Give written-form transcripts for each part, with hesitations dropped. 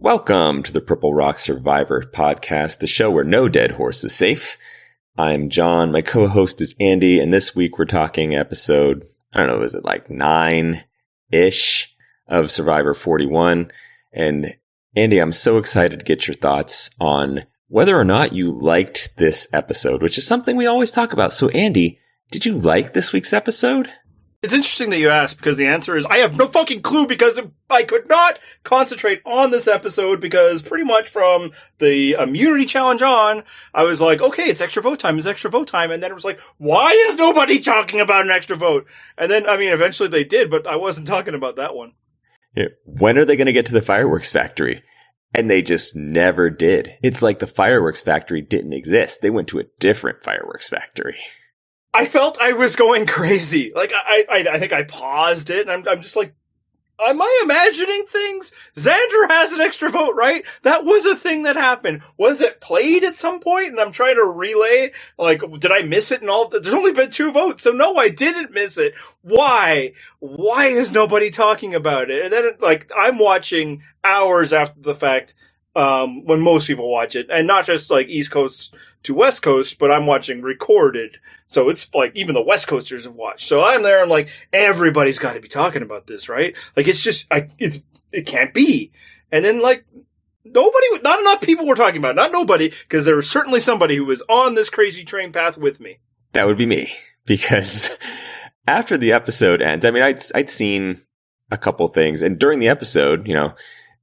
Welcome to the Purple Rock Survivor podcast, the show where no dead horse is safe. I'm John, my co-host is Andy, and this week we're talking episode, I don't know, is it like 9-ish of Survivor 41? And Andy, I'm so excited to get your thoughts on whether or not you liked this episode, which is something we always talk about. So Andy, did you like this week's episode? It's interesting that you asked, because the answer is I have no fucking clue, because I could not concentrate on this episode, because pretty much from the immunity challenge on, I was like, okay, it's extra vote time, and then it was like, why is nobody talking about an extra vote? And then, eventually they did, but I wasn't talking about that one. Yeah. When are they going to get to the fireworks factory? And they just never did. It's like the fireworks factory didn't exist. They went to a different fireworks factory. I felt I was going crazy. Like, I think I paused it, and I'm just like, am I imagining things? Xander has an extra vote, right? That was a thing that happened. Was it played at some point? And I'm trying to relay, like, did I miss it? And all? There's only been 2 votes, so no, I didn't miss it. Why? Why is nobody talking about it? And then, I'm watching hours after the fact, when most people watch it, and not just like East Coast to West Coast, but I'm watching recorded. So it's like even the West Coasters have watched. So I'm there, I'm like, everybody's got to be talking about this, right? Like, it's just, it can't be. And then, like, not enough people were talking about it. Not nobody, because there was certainly somebody who was on this crazy train path with me. That would be me, because after the episode ends, I'd seen a couple things, and during the episode,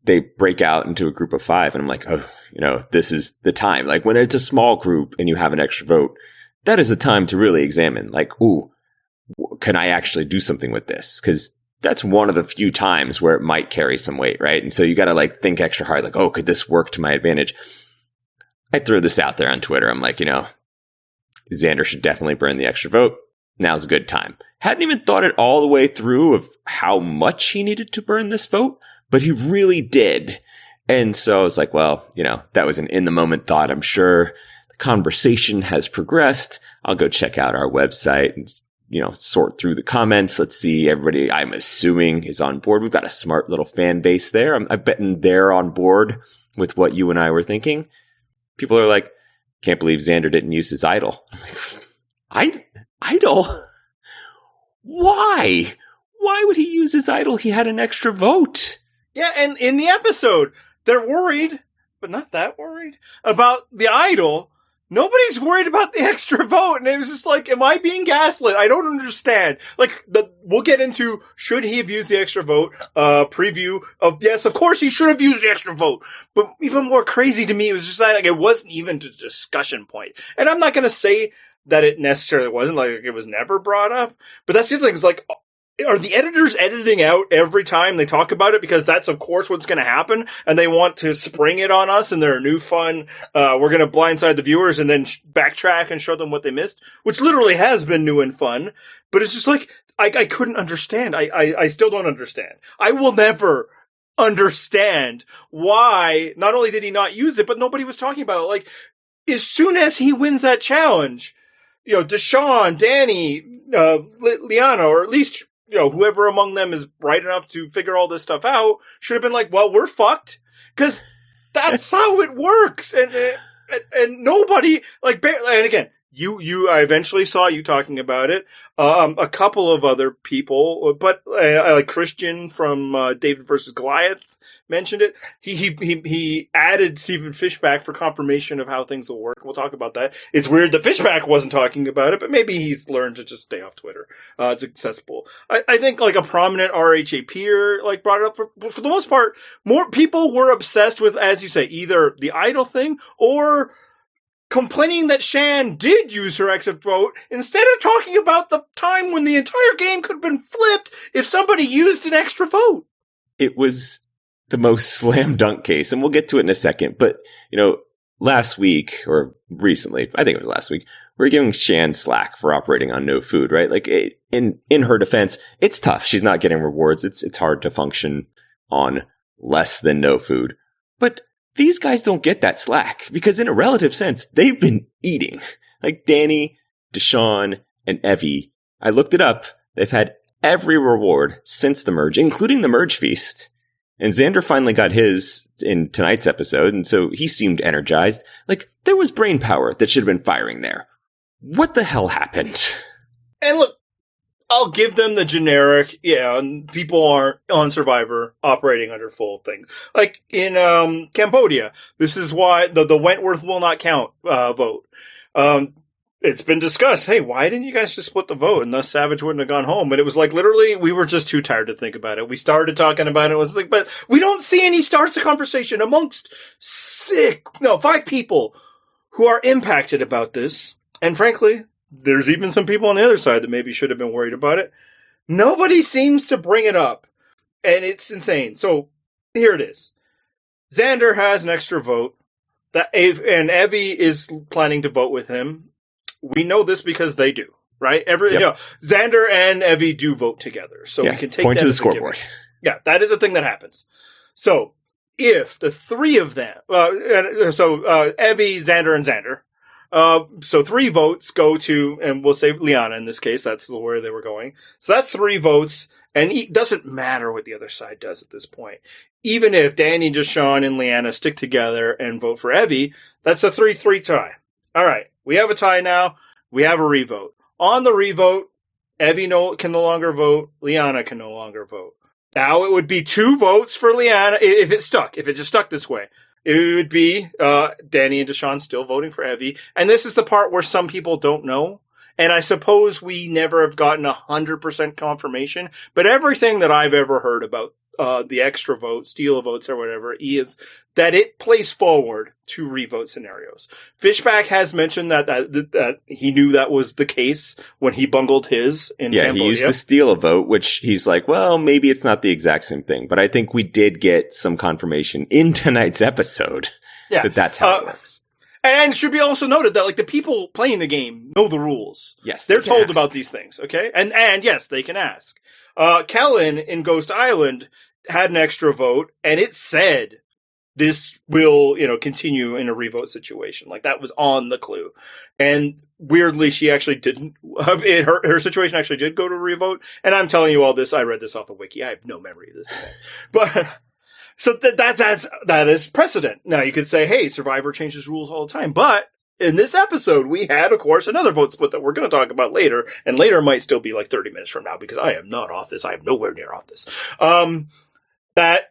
they break out into a group of 5, and I'm like, oh, this is the time. Like, when it's a small group and you have an extra vote, that is a time to really examine, like, ooh, can I actually do something with this? Because that's one of the few times where it might carry some weight, right? And so you got to, like, think extra hard, like, oh, could this work to my advantage? I threw this out there on Twitter. I'm like, Xander should definitely burn the extra vote. Now's a good time. Hadn't even thought it all the way through of how much he needed to burn this vote, but he really did. And so I was like, well, that was an in-the-moment thought. I'm sure the conversation has progressed. I'll go check out our website and, sort through the comments. Let's see, everybody, I'm assuming, is on board. We've got a smart little fan base there. I'm betting they're on board with what you and I were thinking. People are like, can't believe Xander didn't use his idol. I'm like, idol? Why? Why would he use his idol? He had an extra vote. Yeah, and in the episode, they're worried, but not that worried, about the idol. Nobody's worried about the extra vote, and it was just like, am I being gaslit? I don't understand. Like, we'll get into, should he have used the extra vote, preview of, yes, of course he should have used the extra vote. But even more crazy to me, it was just like, it wasn't even a discussion point. And I'm not going to say that it necessarily wasn't, like, it was never brought up, but that's the thing, it's like, are the editors editing out every time they talk about it? Because that's, of course, what's going to happen. And they want to spring it on us and they're new fun. We're going to blindside the viewers and then backtrack and show them what they missed, which literally has been new and fun. But it's just like, I couldn't understand. I still don't understand. I will never understand why not only did he not use it, but nobody was talking about it. Like, as soon as he wins that challenge, Deshaun, Danny, Liana, or at least, whoever among them is bright enough to figure all this stuff out should have been like, well, we're fucked. Because that's how it works. And nobody, like, and again, I eventually saw you talking about it. A couple of other people, but I like Christian from David versus Goliath mentioned it. He added Stephen Fishback for confirmation of how things will work. We'll talk about that. It's weird that Fishback wasn't talking about it, but maybe he's learned to just stay off Twitter. It's accessible. I think like a prominent RHA peer like brought it up for the most part. More people were obsessed with, as you say, either the idol thing or complaining that Shan did use her exit vote instead of talking about the time when the entire game could have been flipped if somebody used an extra vote. It was the most slam dunk case, and we'll get to it in a second. But, last week, or recently, I think it was last week, we were giving Shan slack for operating on no food, right? Like, in her defense, it's tough. She's not getting rewards. It's hard to function on less than no food. But these guys don't get that slack because in a relative sense, they've been eating. Like Danny, Deshaun, and Evvie. I looked it up. They've had every reward since the merge, including the merge feast. And Xander finally got his in tonight's episode, and so he seemed energized. Like, there was brain power that should have been firing there. What the hell happened? And look, I'll give them the generic, and people aren't on Survivor operating under full thing. Like in Cambodia, this is why the Wentworth will not count vote. It's been discussed, hey, why didn't you guys just split the vote? And thus Savage wouldn't have gone home. And it was like, literally, we were just too tired to think about it. We started talking about it. It was like, but we don't see any starts of conversation amongst 5 people who are impacted about this. And frankly, there's even some people on the other side that maybe should have been worried about it. Nobody seems to bring it up. And it's insane. So here it is. Xander has an extra vote. And Evvie is planning to vote with him. We know this because they do, right? Xander and Evvie do vote together. So we can take point that to the as a scoreboard. given. Yeah, that is a thing that happens. So if the 3 of them, Evvie, Xander, and Xander, so 3 votes go to, and we'll say Liana in this case, that's where they were going. So that's 3 votes, and it doesn't matter what the other side does at this point. Even if Danny, Deshawn, and Liana stick together and vote for Evvie, that's a 3-3 tie. All right, we have a tie now. We have a revote. On the revote, Evvie can no longer vote. Liana can no longer vote. Now it would be 2 votes for Liana if it stuck. If it just stuck this way, it would be Danny and Deshawn still voting for Evvie. And this is the part where some people don't know. And I suppose we never have gotten 100% confirmation. But everything that I've ever heard about the extra vote, steal votes or whatever, is that it plays forward to revote scenarios. Fishback has mentioned that he knew that was the case when he bungled his in Cambodia. Yeah, he used to steal a vote, which he's like, well, maybe it's not the exact same thing. But I think we did get some confirmation in tonight's episode that that's how it works. And it should be also noted that, like, the people playing the game know the rules. Yes, they're told about these things, okay? And yes, they can ask. Kellen in Ghost Island had an extra vote, and it said this will, continue in a revote situation. Like, that was on the clue. And weirdly, she actually didn't. Her situation actually did go to revote. And I'm telling you all this. I read this off the wiki. I have no memory of this event. But so that is precedent. Now you could say, hey, Survivor changes rules all the time. But in this episode, we had, of course, another vote split that we're going to talk about later. And later might still be like 30 minutes from now because I am not off this. I am nowhere near off this. That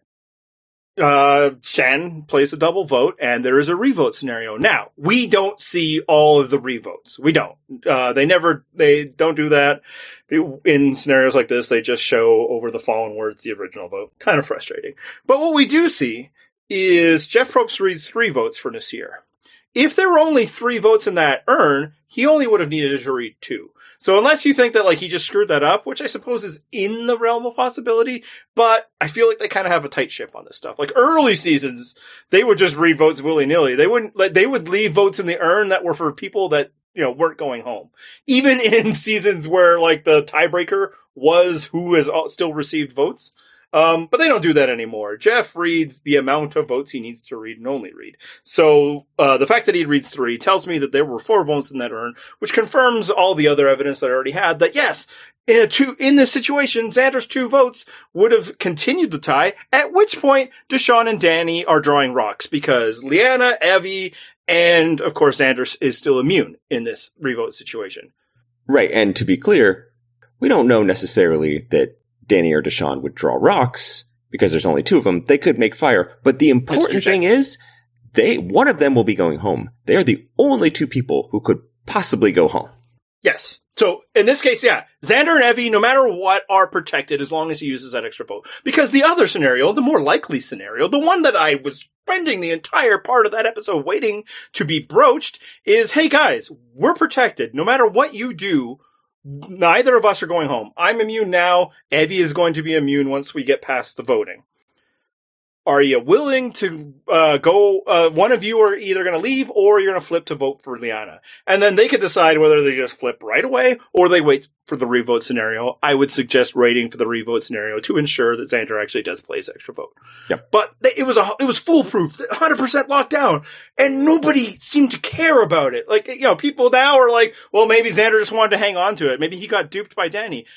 Shan plays a double vote, and there is a revote scenario. Now, we don't see all of the revotes. We don't. They don't do that. In scenarios like this, they just show over the fallen words the original vote. Kind of frustrating. But what we do see is Jeff Probst reads 3 votes for Naseer. If there were only 3 votes in that urn, he only would have needed to read 2. So unless you think that, like, he just screwed that up, which I suppose is in the realm of possibility, but I feel like they kind of have a tight ship on this stuff. Like, early seasons, they would just read votes willy-nilly. They would leave votes in the urn that were for people that, weren't going home. Even in seasons where, like, the tiebreaker was who has still received votes. But they don't do that anymore. Jeff reads the amount of votes he needs to read and only read. So the fact that he reads 3 tells me that there were 4 votes in that urn, which confirms all the other evidence that I already had that, yes, in this situation, Xander's 2 votes would have continued the tie, at which point Deshawn and Danny are drawing rocks because Liana, Evvie, and, of course, Xander is still immune in this revote situation. Right, and to be clear, we don't know necessarily that Danny or Deshawn would draw rocks because there's only 2 of them. They could make fire. But the important thing is one of them will be going home. They are the only 2 people who could possibly go home. Yes. So in this case, yeah, Xander and Evvie, no matter what, are protected as long as he uses that extra vote. Because the other scenario, the more likely scenario, the one that I was spending the entire part of that episode waiting to be broached is, hey guys, we're protected. No matter what you do, neither of us are going home. I'm immune now. Evvie is going to be immune once we get past the voting. Are you willing to go? One of you are either going to leave or you're going to flip to vote for Liana. And then they could decide whether they just flip right away or they wait for the revote scenario. I would suggest waiting for the revote scenario to ensure that Xander actually does play his extra vote. Yep. But it was foolproof, 100% locked down, and nobody seemed to care about it. Like, people now are like, well, maybe Xander just wanted to hang on to it. Maybe he got duped by Danny.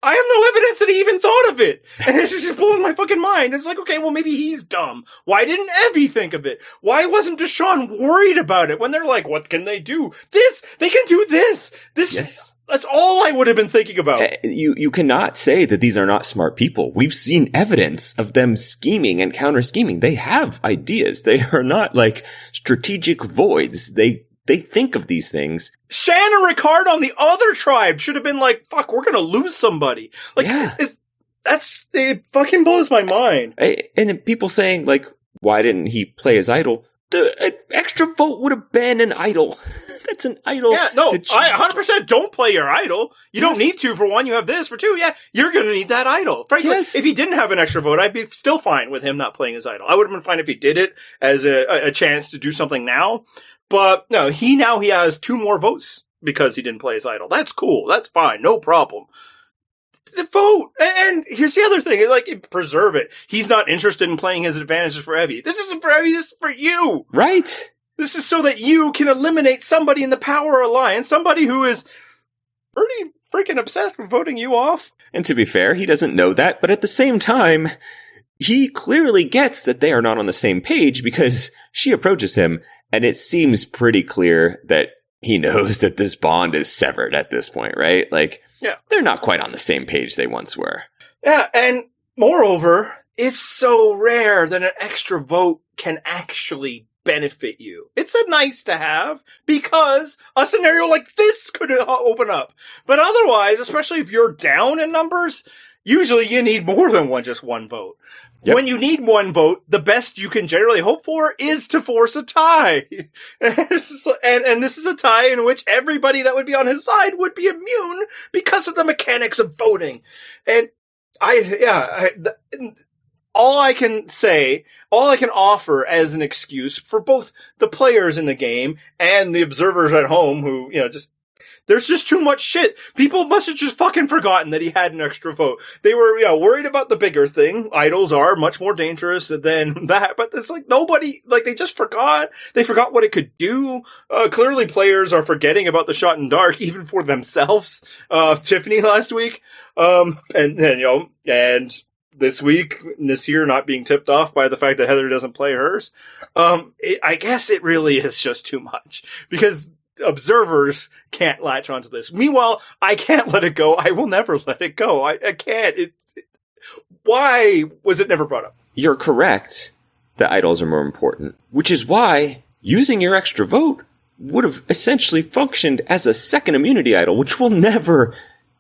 I have no evidence that he even thought of it. And it's just blowing my fucking mind. It's like, okay, well, maybe he's dumb. Why didn't Evvie think of it? Why wasn't Deshaun worried about it when they're like, what can they do? This, they can do this. Yes. That's all I would have been thinking about. You cannot say that these are not smart people. We've seen evidence of them scheming and counter-scheming. They have ideas. They are not like strategic voids. They think of these things. Shan and Ricard on the other tribe should have been like, fuck, we're going to lose somebody. Like, yeah. it fucking blows my mind. And then people saying, like, why didn't he play his idol? The extra vote would have been an idol. That's an idol. Yeah, no, I 100% don't play your idol. You don't need to. For one, you have this. For two, yeah, you're going to need that idol. Frankly, if he didn't have an extra vote, I'd be still fine with him not playing his idol. I would have been fine if he did it as a chance to do something now. But no, he has 2 more votes because he didn't play his idol. That's cool. That's fine. No problem. The vote. And here's the other thing. Like, preserve it. He's not interested in playing his advantages for Evvie. This isn't for Evvie. This is for you. Right. This is so that you can eliminate somebody in the Power Alliance, somebody who is pretty freaking obsessed with voting you off. And to be fair, he doesn't know that, but at the same time, he clearly gets that they are not on the same page because she approaches him, and it seems pretty clear that he knows that this bond is severed at this point, right? Like, yeah, they're not quite on the same page they once were. Yeah, and moreover, it's so rare that an extra vote can actually benefit you. It's a nice to have because a scenario like this could open up. But otherwise, especially if you're down in numbers, usually you need more than just one vote. Yep. When you need one vote, the best you can generally hope for is to force a tie. And this is a tie in which everybody that would be on his side would be immune because of the mechanics of voting. And all I can offer as an excuse for both the players in the game and the observers at home who, there's just too much shit. People must have just fucking forgotten that he had an extra vote. They were, worried about the bigger thing. Idols are much more dangerous than that, but it's like nobody, they just forgot. They forgot what it could do. Clearly players are forgetting about the shot in dark, even for themselves. Tiffany last week. And this week, Naseer not being tipped off by the fact that Heather doesn't play hers. I guess it really is just too much because observers can't latch onto this. Meanwhile, I can't let it go. I will never let it go. I can't. Why was it never brought up? You're correct. The idols are more important, which is why using your extra vote would have essentially functioned as a second immunity idol, which will never,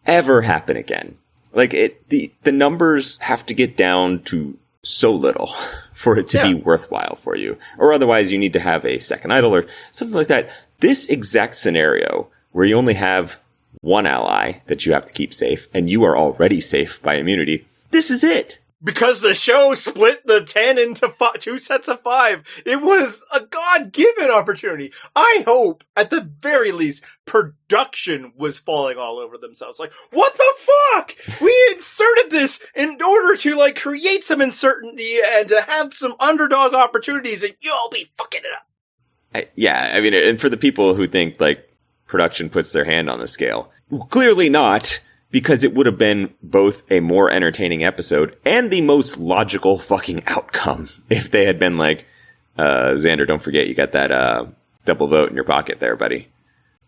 ever happen again. The numbers have to get down to so little for it to be worthwhile for you. Or otherwise you need to have a second idol or something like that. This exact scenario where you only have one ally that you have to keep safe and you are already safe by immunity, this is it. Because the show split the 10 into 2 sets of 5. It was a God-given opportunity. I hope, at the very least, production was falling all over themselves. Like, what the fuck? We inserted this in order to, create some uncertainty and to have some underdog opportunities, and you'll be fucking it up. And for the people who think, production puts their hand on the scale, clearly not. Because it would have been both a more entertaining episode and the most logical fucking outcome if they had been like, Xander, don't forget you got that double vote in your pocket there, buddy.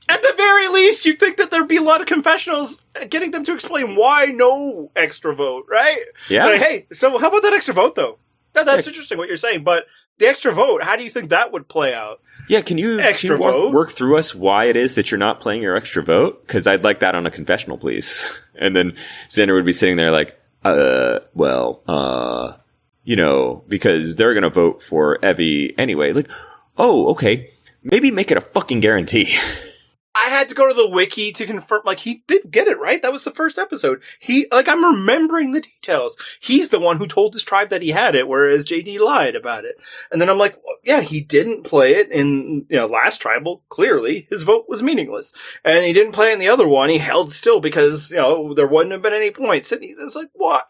At the very least, you'd think that there'd be a lot of confessionals getting them to explain why no extra vote, right? Yeah. Hey, so how about that extra vote, though? That's interesting what you're saying, but the extra vote, how do you think that would play out? Yeah, can you work through us why it is that you're not playing your extra vote? Because I'd like that on a confessional, please. And then Xander would be sitting there like, because they're going to vote for Evvie anyway. Like, oh, okay, maybe make it a fucking guarantee. I had to go to the wiki to confirm, he did get it right. That was the first episode. I'm remembering the details. He's the one who told his tribe that he had it, whereas JD lied about it. And then I'm like, well, yeah, he didn't play it in, last tribal. Clearly, his vote was meaningless. And he didn't play in the other one. He held still because, there wouldn't have been any points. And it's like, what?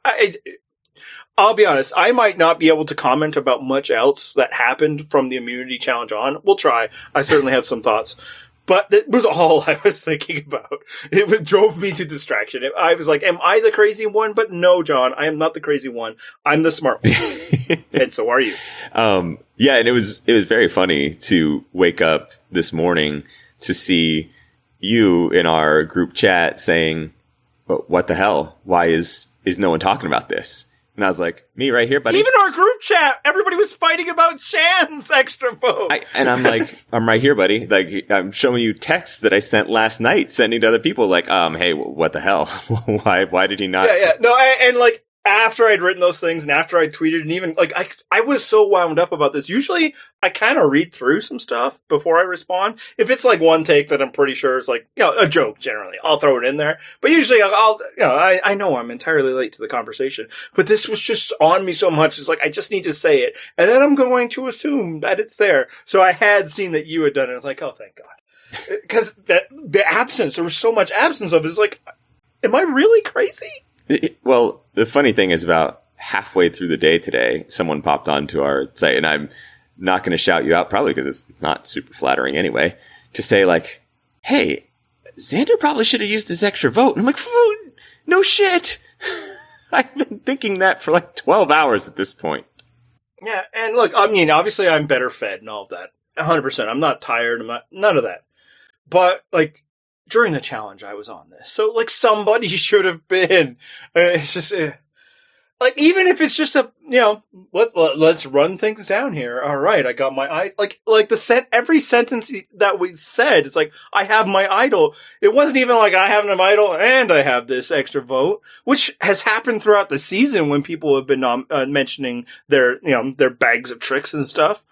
I'll be honest, I might not be able to comment about much else that happened from the immunity challenge on. We'll try. I certainly have some thoughts. But that was all I was thinking about. It drove me to distraction. I was like, am I the crazy one? But no, John, I am not the crazy one. I'm the smart one. And so are you. Yeah, and it was very funny to wake up this morning to see you in our group chat saying, what the hell? Why is no one talking about this? And I was like, me right here, buddy. Even our group chat, everybody was fighting about Shan's extra vote. And I'm like, I'm right here, buddy. Like, I'm showing you texts that I sent last night, sending to other people, like, hey, what the hell? Why did he not? Yeah. No, and like, after I'd written those things and after I'd tweeted and even, like, I was so wound up about this. Usually, I kind of read through some stuff before I respond. If it's, like, one take that I'm pretty sure is, like, a joke, generally, I'll throw it in there. But usually, I know I'm entirely late to the conversation. But this was just on me so much. It's like, I just need to say it. And then I'm going to assume that it's there. So I had seen that you had done it. I was like, oh, thank God. Because the absence, there was so much absence of it. It's like, am I really crazy? Well, the funny thing is about halfway through the day today, someone popped onto our site, and I'm not going to shout you out probably because it's not super flattering anyway, to say like, hey, Xander probably should have used his extra vote. And I'm like, no shit. I've been thinking that for like 12 hours at this point. Yeah, and look, I mean, obviously I'm better fed and all of that. 100%. I'm not tired. None of that. But, like, during the challenge, I was on this. So, like, somebody should have been. It's just, like, even if it's just let's run things down here. All right, I got my every sentence that we said, it's like, I have my idol. It wasn't even like I have an idol and I have this extra vote, which has happened throughout the season when people have been mentioning their bags of tricks and stuff.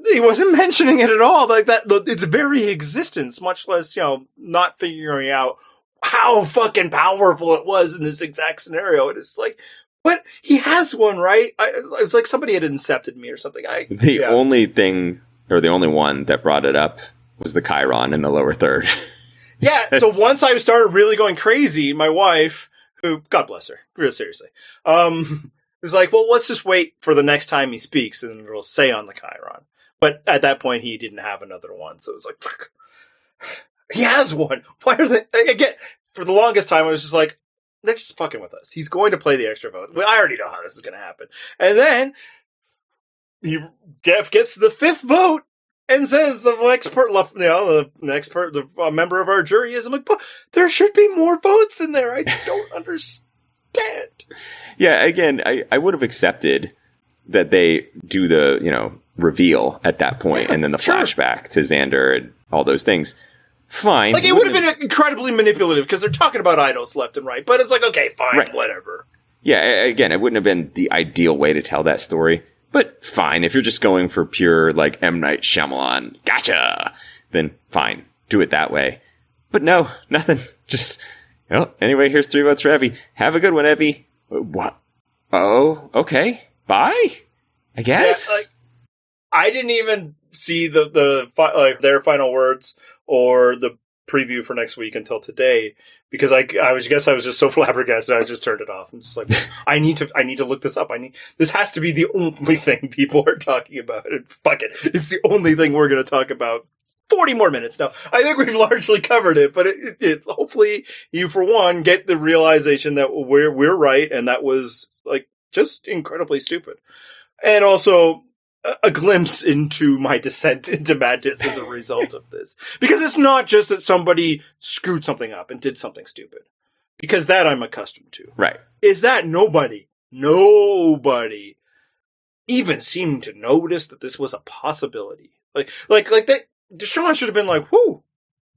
He wasn't mentioning it at all. Like that, its very existence, much less, not figuring out how fucking powerful it was in this exact scenario. And it's like, but he has one, right? It was like somebody had incepted me or something. The only thing, or the only one that brought it up was the Chiron in the lower third. Yeah. So once I started really going crazy, my wife, who, God bless her, real seriously, was like, well, let's just wait for the next time he speaks and it'll say on the Chiron. But at that point, he didn't have another one. So it was like, fuck. He has one. Why are they, again, for the longest time, I was just like, they're just fucking with us. He's going to play the extra vote. I already know how this is going to happen. And then Jeff gets to the fifth vote and says the member of our jury is. I'm like, but there should be more votes in there. I don't understand. Yeah, again, I would have accepted that they do the, reveal at that point, and then the flashback to Xander and all those things. Fine. Like, it would have been incredibly manipulative because they're talking about idols left and right, but it's like, okay, fine, right. Whatever. Yeah, again, it wouldn't have been the ideal way to tell that story, but fine. If you're just going for pure, like, M. Night Shyamalan, gotcha, then fine, do it that way. But no, nothing. Just, anyway, here's 3 votes for Evvie. Have a good one, Evvie. What? Oh, okay. Bye, I guess. Yeah, I didn't even see their final words or the preview for next week until today because I was just so flabbergasted I just turned it off and just like I need to look this up. This has to be the only thing people are talking about. And fuck it, it's the only thing we're going to talk about. 40 more minutes now. I think we've largely covered it, but it hopefully you for one get the realization that we're right and that was like just incredibly stupid, and also a glimpse into my descent into madness as a result of this. Because it's not just that somebody screwed something up and did something stupid. Because that I'm accustomed to. Right. Is that nobody even seemed to notice that this was a possibility. Like that, Deshaun should have been like, whoo,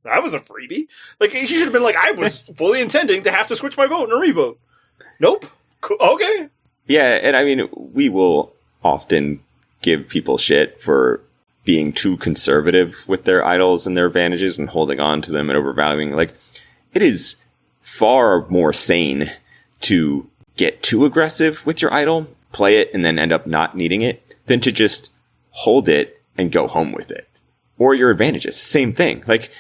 that was a freebie. Like, she should have been like, I was fully intending to have to switch my vote and a revote. Nope. Okay. Yeah, and I mean, we will often give people shit for being too conservative with their idols and their advantages and holding on to them and overvaluing. Like, it is far more sane to get too aggressive with your idol, play it, and then end up not needing it, than to just hold it and go home with it. Or your advantages, same thing. Like,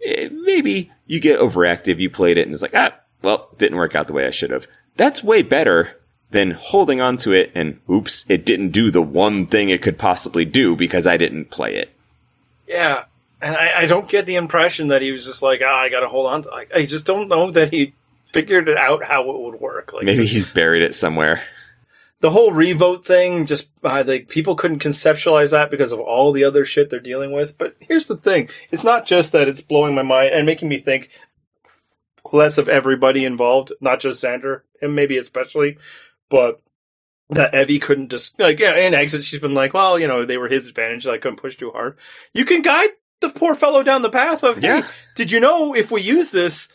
maybe you get overactive, you played it, and it's like, well, didn't work out the way I should have. That's way better than holding on to it and, oops, it didn't do the one thing it could possibly do because I didn't play it. Yeah. And I don't get the impression that he was just like, I got to hold on. I just don't know that he figured it out how it would work. Like, maybe he's buried it somewhere. The whole revote thing, just like people couldn't conceptualize that because of all the other shit they're dealing with. But here's the thing. It's not just that it's blowing my mind and making me think less of everybody involved, not just Xander, and maybe especially, but that Evvie couldn't just, like, in Exit, she's been like, well, they were his advantage, I couldn't push too hard. You can guide the poor fellow down the path of, hey, did you know if we use this,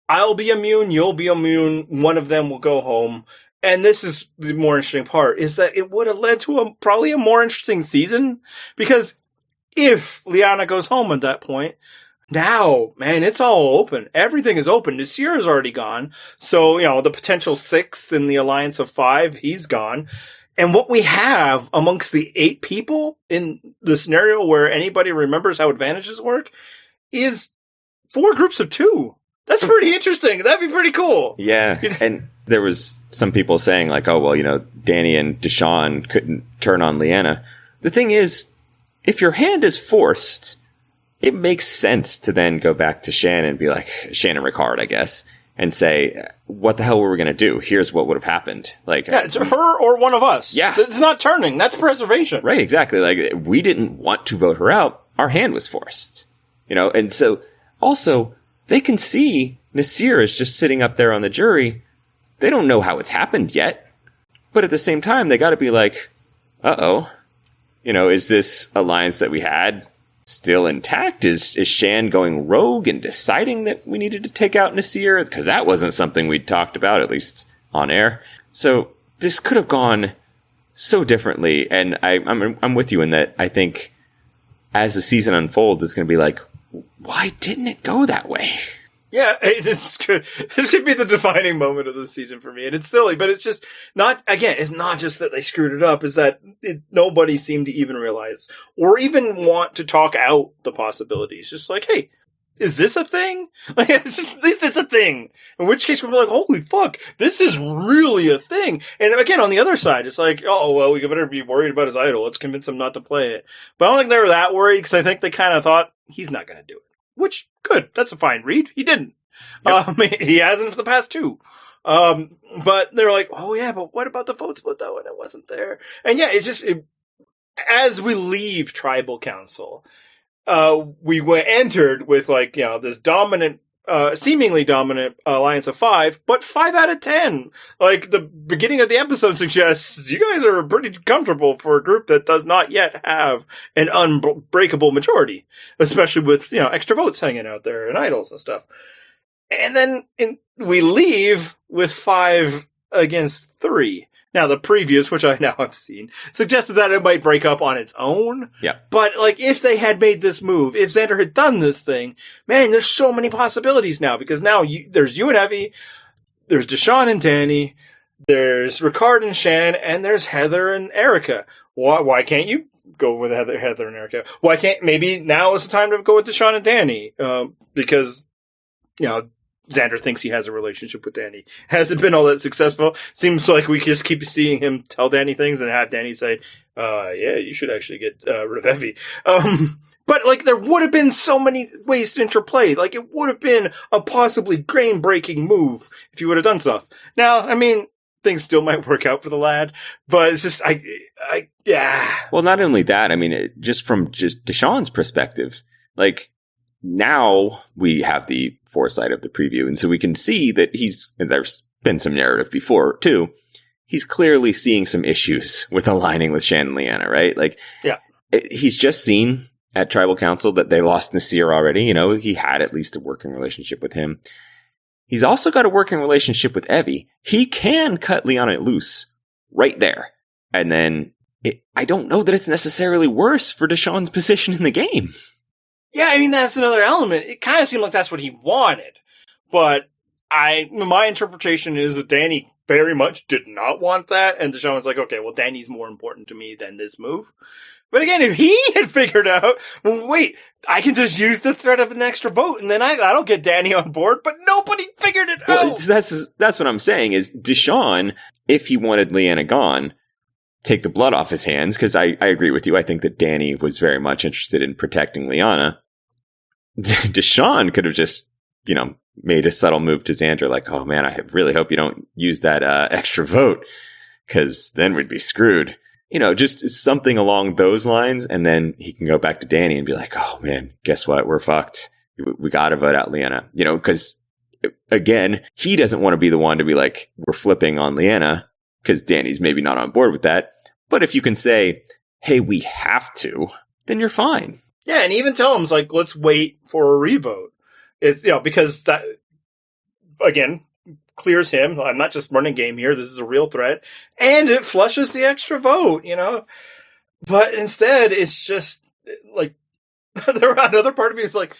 I'll be immune, you'll be immune, one of them will go home. And this is the more interesting part, is that it would have led to probably a more interesting season, because if Liana goes home at that point, now, man, it's all open. Everything is open. Naseer is already gone. So, the potential 6th in the alliance of 5, he's gone. And what we have amongst the 8 people in the scenario where anybody remembers how advantages work is 4 groups of 2. That's pretty interesting. That'd be pretty cool. Yeah. And there was some people saying like, oh, well, Danny and Deshawn couldn't turn on Liana. The thing is, if your hand is forced, it makes sense to then go back to Shan and be like, Shannon Ricard, I guess, and say, what the hell were we going to do? Here's what would have happened. Like, yeah, it's her or one of us. Yeah. It's not turning. That's preservation. Right, exactly. Like, we didn't want to vote her out. Our hand was forced. And so also they can see Naseer is just sitting up there on the jury. They don't know how it's happened yet. But at the same time, they got to be like, uh-oh, is this alliance that we had still intact? Is Shan going rogue and deciding that we needed to take out Naseer? Because that wasn't something we'd talked about, at least on air. So this could have gone so differently. And I'm with you in that I think as the season unfolds, it's going to be like, why didn't it go that way? Yeah, this could be the defining moment of the season for me. And it's silly, but it's just not, again, it's not just that they screwed it up, it's that nobody seemed to even realize or even want to talk out the possibilities. Just like, hey, is this a thing? Like, this is a thing. In which case we'll be like, holy fuck, this is really a thing. And again, on the other side, it's like, oh, well, we better be worried about his idol. Let's convince him not to play it. But I don't think they were that worried, because I think they kind of thought, he's not going to do it. Which, good. That's a fine read. He didn't. Yep. He hasn't for the past 2. But they're like, oh yeah, but what about the vote split though? And it wasn't there. And yeah, as we leave Tribal Council, we were entered with like, this dominant, seemingly dominant alliance of 5, but 5 out of 10. Like the beginning of the episode suggests, you guys are pretty comfortable for a group that does not yet have an unbreakable majority, especially with, extra votes hanging out there and idols and stuff. And then we leave with 5 against 3. Now, the previews, which I now have seen, suggested that it might break up on its own. Yeah. But, like, if they had made this move, if Xander had done this thing, man, there's so many possibilities now. Because now there's you and Evvie, there's Deshawn and Danny, there's Ricard and Shan, and there's Heather and Erica. Why can't you go with Heather and Erica? Why can't, maybe now is the time to go with Deshawn and Danny? Because, Xander thinks he has a relationship with Danny. Hasn't been all that successful. Seems like we just keep seeing him tell Danny things and have Danny say, yeah, you should actually get rid of Evvie. But, like, there would have been so many ways to interplay. Like, it would have been a possibly game-breaking move if you would have done stuff. Now, I mean, things still might work out for the lad, but it's just, yeah. Well, not only that, I mean, just from Deshawn's perspective, like, now we have the foresight of the preview, and so we can see that there's been some narrative before too. He's clearly seeing some issues with aligning with Shan and Liana, right? Like, yeah, he's just seen at Tribal Council that they lost Naseer already. He had at least a working relationship with him. He's also got a working relationship with Evvie. He can cut Liana loose right there, and then I don't know that it's necessarily worse for Deshawn's position in the game. Yeah, I mean, that's another element. It kind of seemed like that's what he wanted. But my interpretation is that Danny very much did not want that. And Deshawn was like, okay, well, Danny's more important to me than this move. But again, if he had figured out, well, wait, I can just use the threat of an extra vote and then I'll get Danny on board. But nobody figured it out. That's what I'm saying is Deshawn, if he wanted Liana gone, take the blood off his hands, because I agree with you. I think that Danny was very much interested in protecting Liana. Deshaun could have just, made a subtle move to Xander, like, oh man, I really hope you don't use that extra vote, because then we'd be screwed. Just something along those lines, and then he can go back to Danny and be like, oh man, guess what? We're fucked. We got to vote out Liana, because again, he doesn't want to be the one to be like, we're flipping on Liana, because Danny's maybe not on board with that. But if you can say, hey, we have to, then you're fine. Yeah, and even tell him, like, let's wait for a revote. It's, because that, again, clears him. I'm not just running game here. This is a real threat. And it flushes the extra vote, But instead, it's just, like, another part of me is like,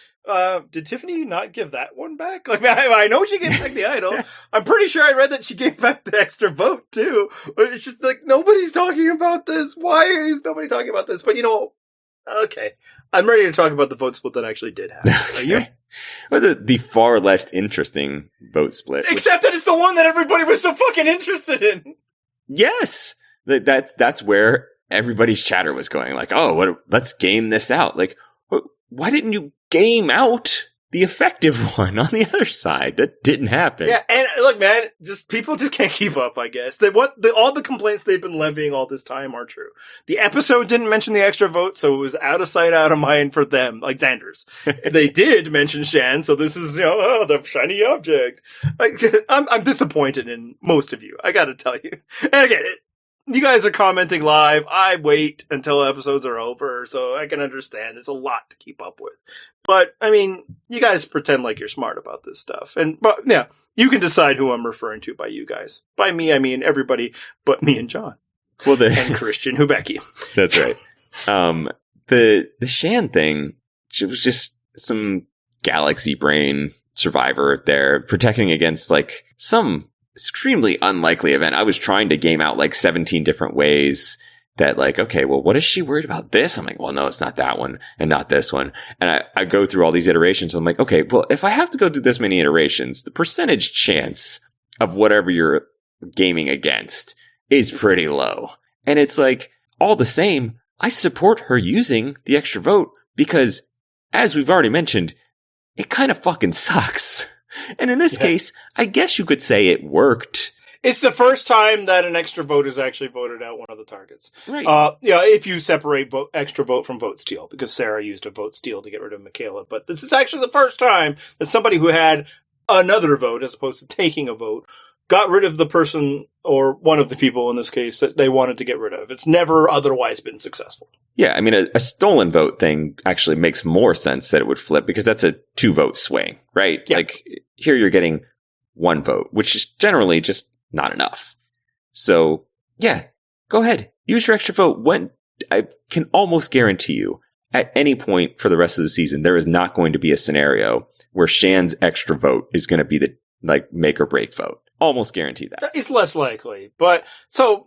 did Tiffany not give that one back? Like, I know she gave back the idol. I'm pretty sure I read that she gave back the extra vote, too. But it's just like, nobody's talking about this. Why is nobody talking about this? But, okay. I'm ready to talk about the vote split that actually did happen. Are you? Well, the far less interesting vote split. Except that it's the one that everybody was so fucking interested in. Yes. That's where everybody's chatter was going. Like, oh, let's game this out. Like, why didn't you game out the effective one on the other side? That didn't happen. Yeah, and look, man, people just can't keep up, I guess. All the complaints they've been levying all this time are true. The episode didn't mention the extra vote, so it was out of sight, out of mind for them, like Xander's. They did mention Shan, so this is, the shiny object. I'm disappointed in most of you, I gotta tell you. And again, you guys are commenting live. I wait until episodes are over, so I can understand. There's a lot to keep up with. But, I mean, you guys pretend like you're smart about this stuff. But yeah, you can decide who I'm referring to by you guys. By me, I mean everybody but me and John. Well, and Christian Hubecki. That's right. The Shan thing, it was just some galaxy brain survivor there protecting against, like, some extremely unlikely event. I was trying to game out like 17 different ways that, like, okay, well, what is she worried about this? I'm like, well, no, it's not that one and not this one. And I go through all these iterations. I'm like, okay, well, if I have to go through this many iterations, the percentage chance of whatever you're gaming against is pretty low. And it's like, all the same, I support her using the extra vote because, as we've already mentioned, it kind of fucking sucks. And in this case, I guess you could say it worked. It's the first time that an extra vote has actually voted out one of the targets. Right. If you separate extra vote from vote steal, because Sarah used a vote steal to get rid of Michaela. But this is actually the first time that somebody who had another vote, as opposed to taking a vote, got rid of the person, or one of the people in this case, that they wanted to get rid of. It's never otherwise been successful. Yeah, I mean, a stolen vote thing actually makes more sense that it would flip, because that's a 2-vote swing, right? Yeah. Like, here you're getting 1 vote, which is generally just not enough. So, yeah, go ahead. Use your extra vote. I can almost guarantee you, at any point for the rest of the season, there is not going to be a scenario where Shan's extra vote is going to be the, like, make or break vote. Almost guarantee that. It's less likely. But, so,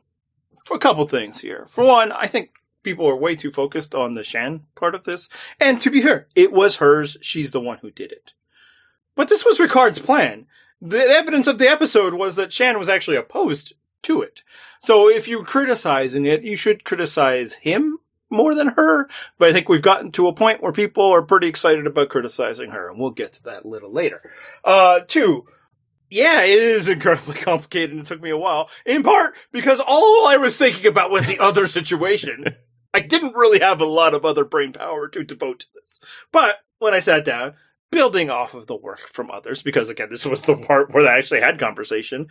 for a couple things here. For one, I think people are way too focused on the Shan part of this. And to be fair, it was hers. She's the one who did it. But this was Ricard's plan. The evidence of the episode was that Shan was actually opposed to it. So if you're criticizing it, you should criticize him more than her. But I think we've gotten to a point where people are pretty excited about criticizing her. And we'll get to that a little later. 2, yeah, it is incredibly complicated and it took me a while. In part because all I was thinking about was the other situation. I didn't really have a lot of other brain power to devote to this. But when I sat down, building off of the work from others, because again, this was the part where I actually had conversation,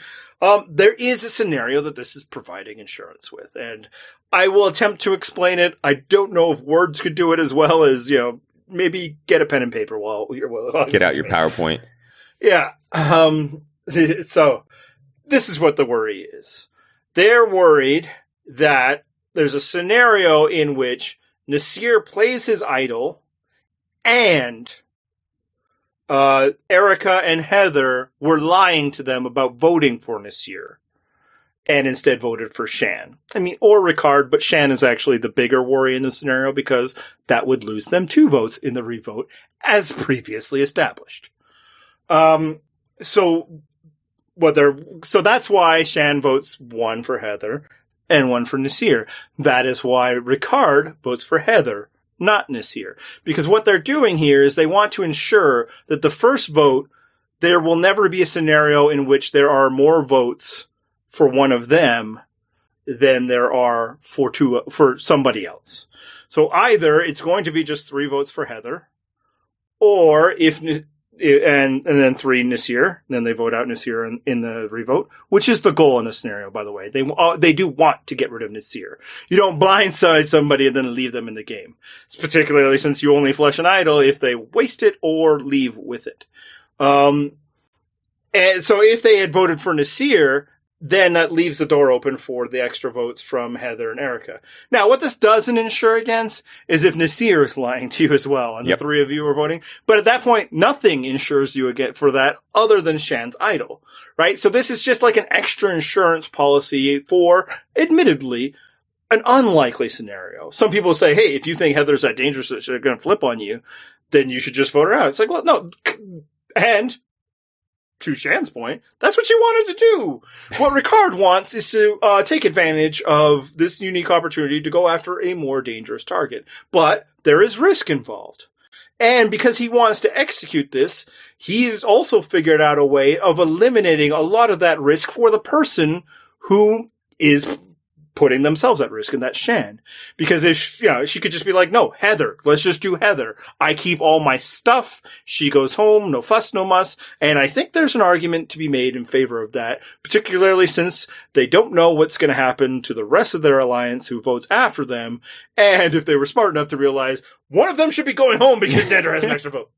there is a scenario that this is providing insurance with. And I will attempt to explain it. I don't know if words could do it as well as, maybe get a pen and paper while get out your PowerPoint. Yeah. So this is what the worry is. They're worried that there's a scenario in which Naseer plays his idol and Erica and Heather were lying to them about voting for Naseer and instead voted for Shan. I mean, or Ricard, but Shan is actually the bigger worry in the scenario because that would lose them 2 votes in the revote as previously established. So that's why Shan votes 1 for Heather and 1 for Naseer. That is why Ricard votes for Heather not Naseer. Because what they're doing here is they want to ensure that the first vote, there will never be a scenario in which there are more votes for one of them than there are for somebody else. So either it's going to be just 3 votes for Heather, or and then 3 Naseer, then they vote out Naseer in the revote, which is the goal in this scenario, by the way. They do want to get rid of Naseer. You don't blindside somebody and then leave them in the game, particularly since you only flush an idol if they waste it or leave with it. And so if they had voted for Naseer, then that leaves the door open for the extra votes from Heather and Erica. Now, what this doesn't insure against is if Naseer is lying to you as well, and the 3 of you are voting. But at that point, nothing insures you again for that other than Shan's idol, right? So this is just like an extra insurance policy for, admittedly, an unlikely scenario. Some people say, hey, if you think Heather's that dangerous that she's going to flip on you, then you should just vote her out. It's like, well, no. And to Shan's point, that's what you wanted to do. What Ricard wants is to take advantage of this unique opportunity to go after a more dangerous target. But there is risk involved. And because he wants to execute this, he's also figured out a way of eliminating a lot of that risk for the person who is putting themselves at risk, and that's Shan. Because if she could just be like, no, Heather, let's just do Heather. I keep all my stuff. She goes home, no fuss, no muss. And I think there's an argument to be made in favor of that, particularly since they don't know what's going to happen to the rest of their alliance who votes after them. And if they were smart enough to realize one of them should be going home because Xander has an extra vote.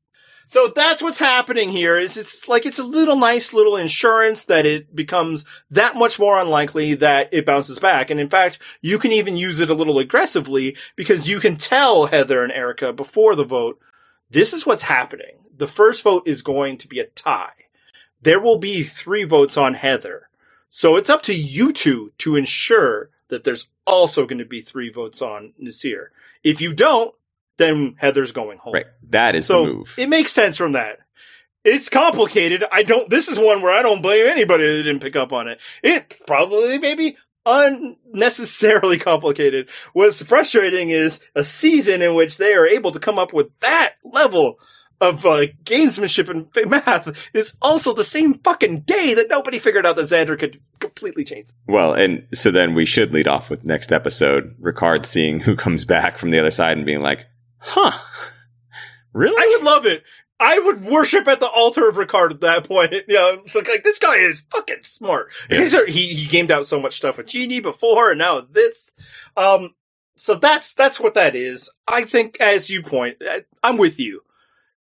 So that's what's happening here. It's a little nice little insurance that it becomes that much more unlikely that it bounces back. And in fact, you can even use it a little aggressively because you can tell Heather and Erica before the vote, this is what's happening. The first vote is going to be a tie. There will be 3 votes on Heather. So it's up to you two to ensure that there's also going to be 3 votes on Naseer. If you don't, then Heather's going home. Right. That is the move. It makes sense from that. It's complicated. This is one where I don't blame anybody that didn't pick up on it. It probably maybe unnecessarily complicated. What's frustrating is a season in which they are able to come up with that level of gamesmanship and math is also the same fucking day that nobody figured out that Xander could completely change. Well, and so then we should lead off with next episode, Ricard seeing who comes back from the other side and being like, huh, really? I would love it. I would worship at the altar of Ricard at that point. It's like this guy is fucking smart. Yeah. He gamed out so much stuff with Genie before, and now this. So that's what that is. I think, as you point, I'm with you.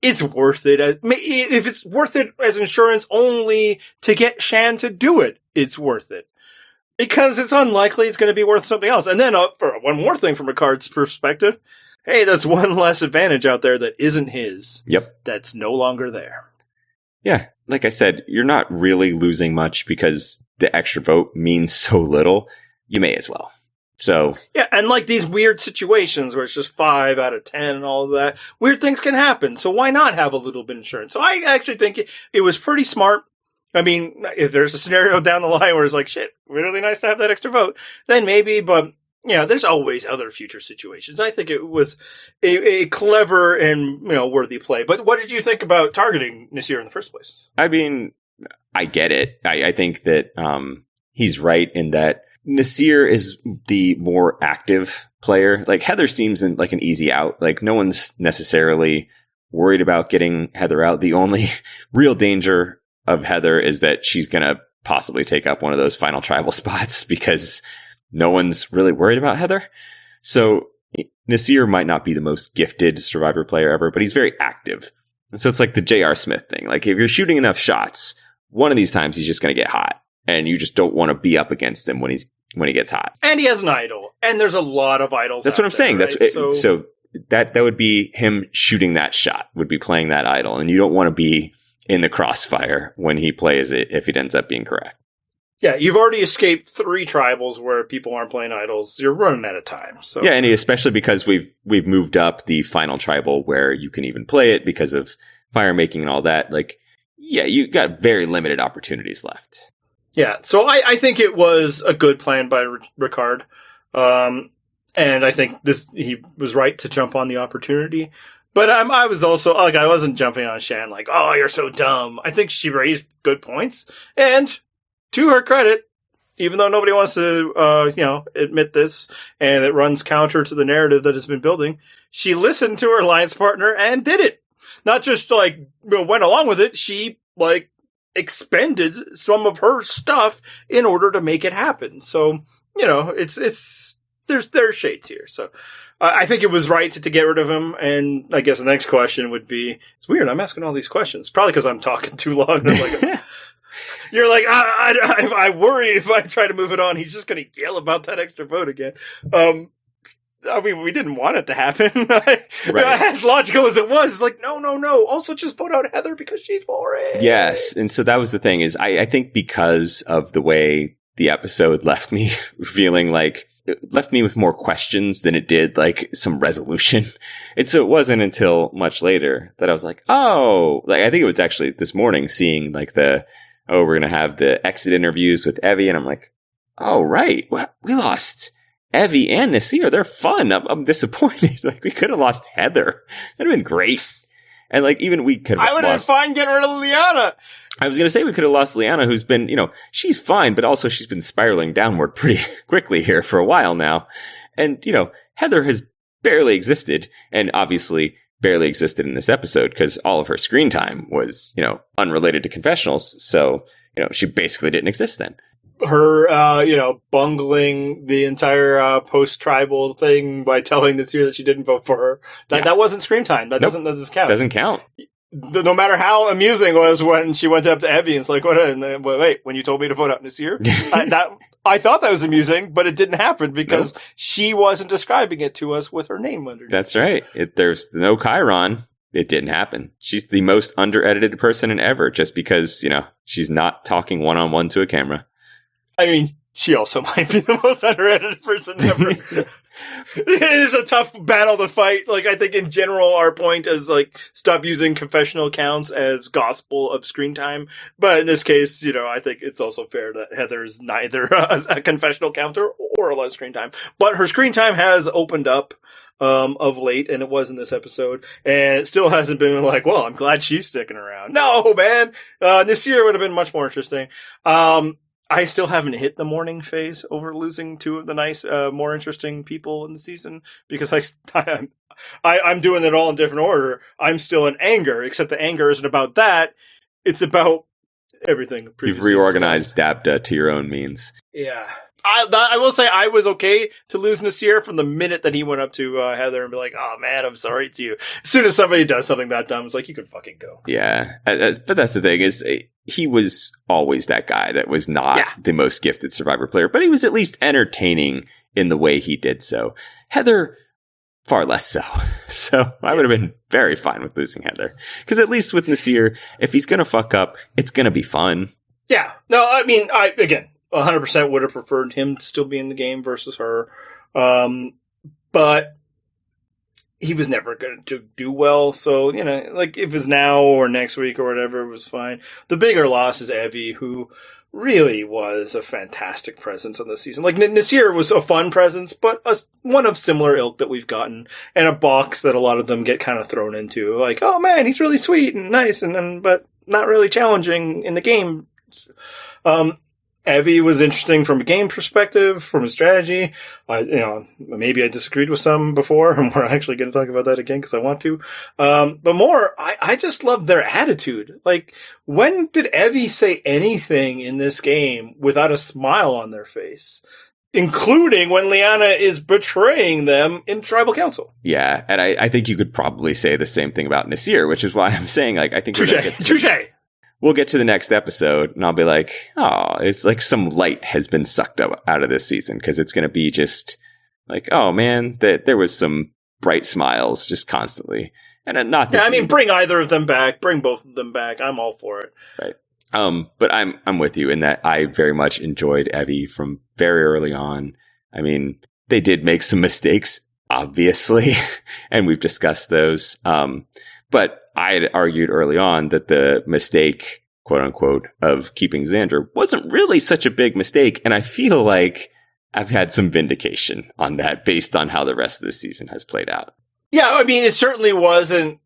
It's worth it. If it's worth it as insurance only to get Shan to do it, it's worth it. Because it's unlikely it's going to be worth something else. And then for one more thing from Ricard's perspective, hey, that's one less advantage out there that isn't his. Yep. That's no longer there. Yeah. Like I said, you're not really losing much because the extra vote means so little. You may as well. So yeah, and like these weird situations where it's just 5 out of 10 and all of that, weird things can happen. So why not have a little bit of insurance? So I actually think it was pretty smart. I mean, if there's a scenario down the line where it's like, shit, really nice to have that extra vote, then maybe, but there's always other future situations. I think it was a clever and worthy play. But what did you think about targeting Naseer in the first place? I mean, I get it. I think that he's right in that Naseer is the more active player. Like Heather seems like an easy out. Like no one's necessarily worried about getting Heather out. The only real danger of Heather is that she's going to possibly take up one of those final tribal spots because no one's really worried about Heather. So Naseer might not be the most gifted Survivor player ever, but he's very active. And so it's like the J.R. Smith thing. Like if you're shooting enough shots, one of these times he's just going to get hot. And you just don't want to be up against him when he gets hot. And he has an idol. And there's a lot of idols. That's what I'm saying. Right? So that would be him shooting that shot, would be playing that idol. And you don't want to be in the crossfire when he plays it if it ends up being correct. Yeah, you've already escaped 3 tribals where people aren't playing idols. You're running out of time. So yeah, and especially because we've moved up the final tribal where you can even play it because of fire making and all that. Like, yeah, you got very limited opportunities left. Yeah, so I think it was a good plan by Ricard. And I think he was right to jump on the opportunity. But I was also, like, I wasn't jumping on Shan like, oh, you're so dumb. I think she raised good points. And to her credit, even though nobody wants to, admit this, and it runs counter to the narrative that has been building, she listened to her alliance partner and did it. Not just, like, went along with it. She, like, expended some of her stuff in order to make it happen. So, there's shades here. So I think it was right to get rid of him. And I guess the next question would be, it's weird, I'm asking all these questions. Probably because I'm talking too long. You're like, I worry if I try to move it on, he's just going to yell about that extra vote again. We didn't want it to happen. Right. As logical as it was, it's like, no. Also, just vote out Heather because she's boring. Yes, and so that was the thing is, I think because of the way the episode left me feeling like, it left me with more questions than it did, like, some resolution. And so it wasn't until much later that I was like, oh, like, I think it was actually this morning seeing, like, we're going to have the exit interviews with Evvie. And I'm like, oh, right. Well, we lost Evvie and Naseer. They're fun. I'm disappointed. Like, we could have lost Heather. That'd have been great. And, like, even we could have I would have been fine getting rid of Liana. I was going to say we could have lost Liana, who's been, she's fine, but also she's been spiraling downward pretty quickly here for a while now. And, Heather has barely existed, and obviously barely existed in this episode because all of her screen time was, unrelated to confessionals. So, she basically didn't exist then. Her, bungling the entire post-tribal thing by telling Naseer that she didn't vote for her. That wasn't screen time. That doesn't count. Doesn't count. No matter how amusing it was when she went up to Evvie and it's like, wait, when you told me to vote out Naseer? I thought that was amusing, but it didn't happen because she wasn't describing it to us with her name underneath. That's right. There's no Chiron. It didn't happen. She's the most under-edited person in ever just because, she's not talking one-on-one to a camera. I mean, she also might be the most under-edited person ever. It is a tough battle to fight. Like, I think in general, our point is, like, stop using confessional counts as gospel of screen time. But in this case, I think it's also fair that Heather's neither a confessional counter or a lot of screen time. But her screen time has opened up of late, and it was in this episode. And it still hasn't been like, well, I'm glad she's sticking around. No, man! This year would have been much more interesting. I still haven't hit the mourning phase over losing two of the nice, more interesting people in the season because I'm doing it all in different order. I'm still in anger, except the anger isn't about that. It's about everything. You've reorganized Dabda to your own means. Yeah. I will say I was okay to lose Naseer from the minute that he went up to Heather and be like, oh, man, I'm sorry to you. As soon as somebody does something that dumb, it's like, you can fucking go. Yeah. But that's the thing is he was always that guy that was not the most gifted Survivor player, but he was at least entertaining in the way he did so. Heather, far less so. So I would have been very fine with losing Heather. Because at least with Naseer, if he's going to fuck up, it's going to be fun. Yeah. No, I mean, again, 100% would have preferred him to still be in the game versus her. But he was never going to do well. So, like if it's now or next week or whatever, it was fine. The bigger loss is Evvie, who really was a fantastic presence on this season. Like Naseer was a fun presence, but one of similar ilk that we've gotten, and a box that a lot of them get kind of thrown into. Like, oh man, he's really sweet and nice, but not really challenging in the game. Evvie was interesting from a game perspective, from a strategy. Maybe I disagreed with some before, and we're actually going to talk about that again because I want to. But more, I just love their attitude. Like, when did Evvie say anything in this game without a smile on their face? Including when Liana is betraying them in Tribal Council. Yeah, and I think you could probably say the same thing about Naseer, which is why I'm saying, like, I think Touche! We'll get to the next episode, and I'll be like, oh, it's like some light has been sucked out of this season, because it's going to be just like, oh, man, there was some bright smiles just constantly. And not that bring either of them back. Bring both of them back. I'm all for it. Right. But I'm with you in that I very much enjoyed Evvie from very early on. I mean, they did make some mistakes, obviously, and we've discussed those. But I had argued early on that the mistake, quote unquote, of keeping Xander wasn't really such a big mistake. And I feel like I've had some vindication on that based on how the rest of the season has played out. Yeah, I mean, it certainly wasn't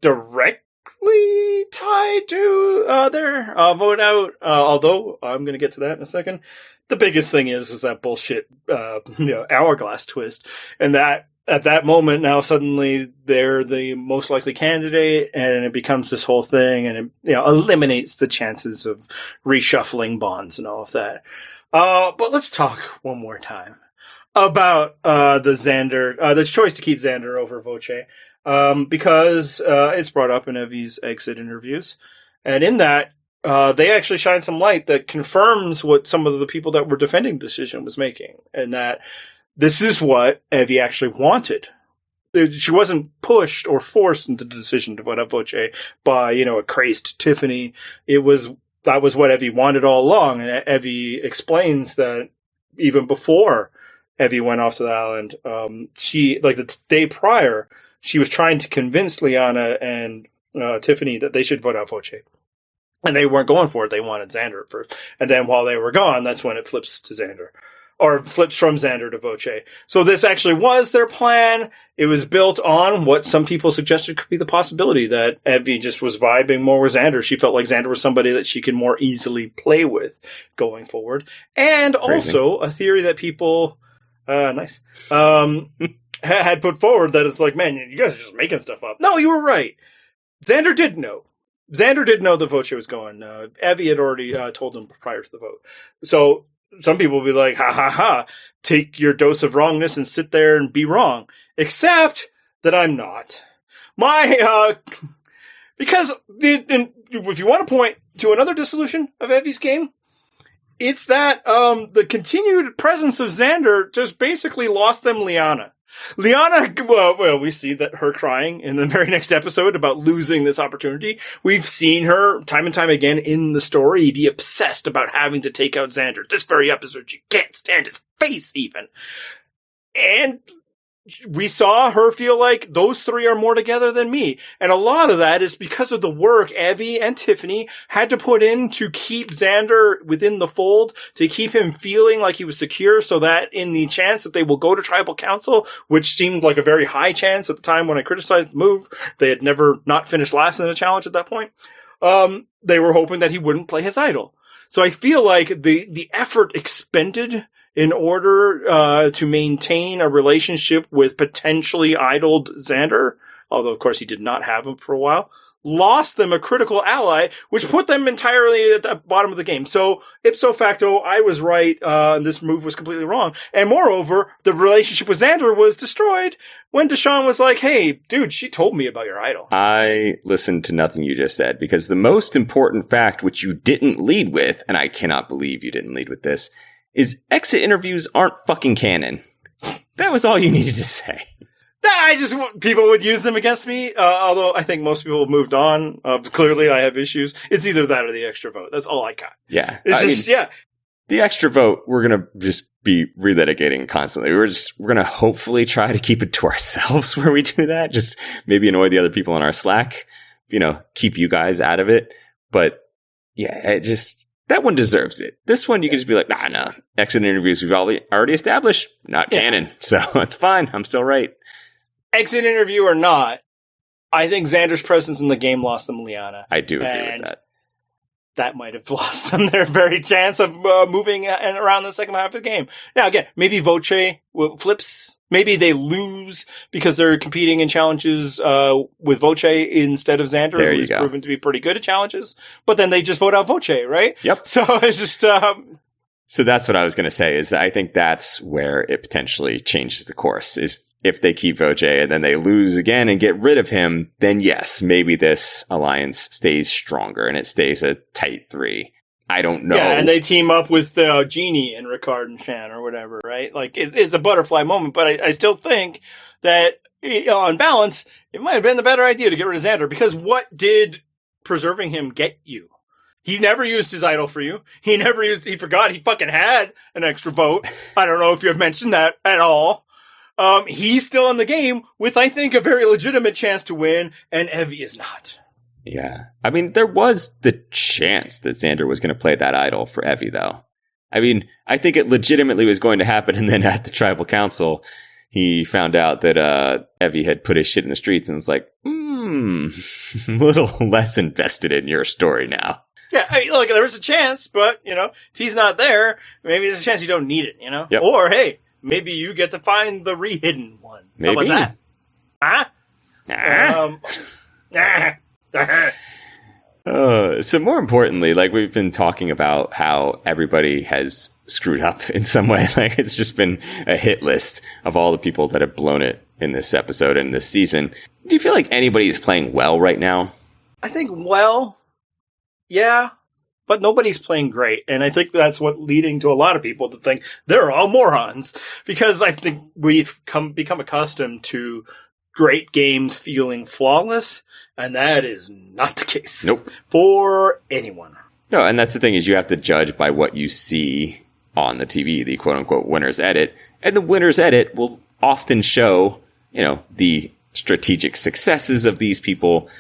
directly tied to their vote out, although I'm going to get to that in a second. The biggest thing was that bullshit hourglass twist, and that at that moment now suddenly they're the most likely candidate, and it becomes this whole thing, and it eliminates the chances of reshuffling bonds and all of that. But let's talk one more time about the choice to keep Xander over Voce, because it's brought up in Evvie's exit interviews, and in that they actually shine some light that confirms what some of the people that were defending the decision was making, and that this is what Evvie actually wanted. She wasn't pushed or forced into the decision to vote out Voce by a crazed Tiffany. That was what Evvie wanted all along, and Evvie explains that even before Evvie went off to the island, she, like the day prior, she was trying to convince Liana and Tiffany that they should vote out Voce. And they weren't going for it. They wanted Xander at first. And then while they were gone, that's when it flips to Xander. Or flips from Xander to Voce. So this actually was their plan. It was built on what some people suggested could be the possibility that Evvie just was vibing more with Xander. She felt like Xander was somebody that she could more easily play with going forward. And also a theory that people had put forward that it's like, man, you guys are just making stuff up. No, you were right. Xander did know. Xander did know the Voce was going. Evvie had already told him prior to the vote. So some people will be like, ha ha ha, take your dose of wrongness and sit there and be wrong. Except that I'm not. Because if you want to point to another dissolution of Evvie's game, it's that the continued presence of Xander just basically lost them Liana. Liana, well, we see that her crying in the very next episode about losing this opportunity. We've seen her time and time again in the story be obsessed about having to take out Xander. This very episode, she can't stand his face even. And we saw her feel like those three are more together than me. And a lot of that is because of the work Evvie and Tiffany had to put in to keep Xander within the fold, to keep him feeling like he was secure, so that in the chance that they will go to tribal council, which seemed like a very high chance at the time when I criticized the move, they had never not finished last in a challenge at that point, they were hoping that he wouldn't play his idol. So I feel like the effort expended in order to maintain a relationship with potentially idled Xander, although of course he did not have him for a while, lost them a critical ally, which put them entirely at the bottom of the game. So ipso facto, I was right, and this move was completely wrong. And moreover, the relationship with Xander was destroyed when Deshawn was like, hey, dude, she told me about your idol. I listened to nothing you just said, because the most important fact, which you didn't lead with, and I cannot believe you didn't lead with this, is exit interviews aren't fucking canon. That was all you needed to say. People would use them against me, although I think most people have moved on. Clearly I have issues. It's either that or the extra vote. That's all I got. Yeah. Yeah. The extra vote, we're going to just be relitigating constantly. We're going to hopefully try to keep it to ourselves where we do that. Just maybe annoy the other people in our Slack, keep you guys out of it. But yeah, that one deserves it. This one, you can just be like, nah. Exit interviews, we've already established, not canon. So it's fine. I'm still right. Exit interview or not, I think Xander's presence in the game lost them Liana. I do agree with that. That might have lost them their very chance of moving around the second half of the game. Now, again, maybe Voce flips. Maybe they lose because they're competing in challenges with Voce instead of Xander, who's proven to be pretty good at challenges. But then they just vote out Voce, right? Yep. So it's just... So that's what I was going to say, is I think that's where it potentially changes the course, is if they keep Voce and then they lose again and get rid of him, then yes, maybe this alliance stays stronger and it stays a tight three. I don't know. Yeah, and they team up with Jeannie and Ricard and Shan or whatever, right? Like, it's a butterfly moment, but I still think that, on balance, it might have been the better idea to get rid of Xander, because what did preserving him get you? He never used his idol for you. He forgot he fucking had an extra vote. I don't know if you have mentioned that at all. He's still in the game with, I think, a very legitimate chance to win, and Evvie is not. Yeah. I mean, there was the chance that Xander was going to play that idol for Evvie, though. I mean, I think it legitimately was going to happen, and then at the tribal council, he found out that Evvie had put his shit in the streets and was like, a little less invested in your story now. Yeah, I mean, look, there was a chance, but, if he's not there, maybe there's a chance you don't need it, Yep. Or, hey, maybe you get to find the re-hidden one. Maybe. How about that? So more importantly, like we've been talking about how everybody has screwed up in some way. Like it's just been a hit list of all the people that have blown it in this episode and this season. Do you feel like anybody is playing well right now? I think, yeah, but nobody's playing great. And I think that's what leading to a lot of people to think they're all morons. Because I think we've become accustomed to great games feeling flawless. And that is not the case. Nope. For anyone. No, and that's the thing is you have to judge by what you see on the TV, the quote-unquote winner's edit. And the winner's edit will often show, the strategic successes of these people,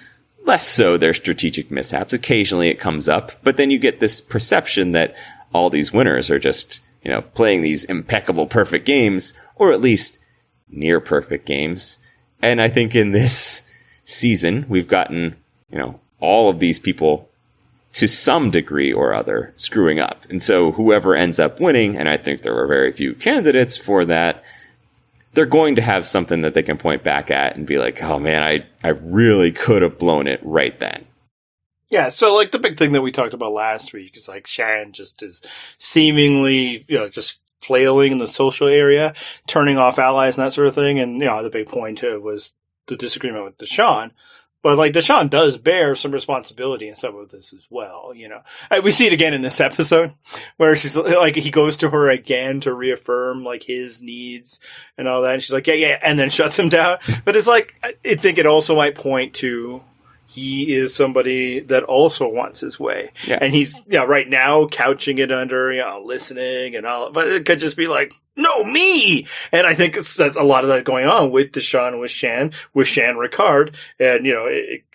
less so their strategic mishaps. Occasionally it comes up, but then you get this perception that all these winners are just, playing these impeccable perfect games, or at least near perfect games. And I think in this season, we've gotten, all of these people to some degree or other screwing up. And so whoever ends up winning, and I think there were very few candidates for that, they're going to have something that they can point back at and be like, oh man, I really could have blown it right then. Yeah, so like the big thing that we talked about last week is like Shan just is seemingly, just flailing in the social area, turning off allies and that sort of thing. And, the big point was the disagreement with Deshawn. But like Deshawn does bear some responsibility in some of this as well, We see it again in this episode where she's like, he goes to her again to reaffirm like his needs and all that. And she's like, yeah, and then shuts him down. But it's like, I think it also might point to he is somebody that also wants his way. Yeah. And he's, right now couching it under, listening and all, but it could just be like, no, me. And I think that's a lot of that going on with Deshawn, with Shan Ricard. And,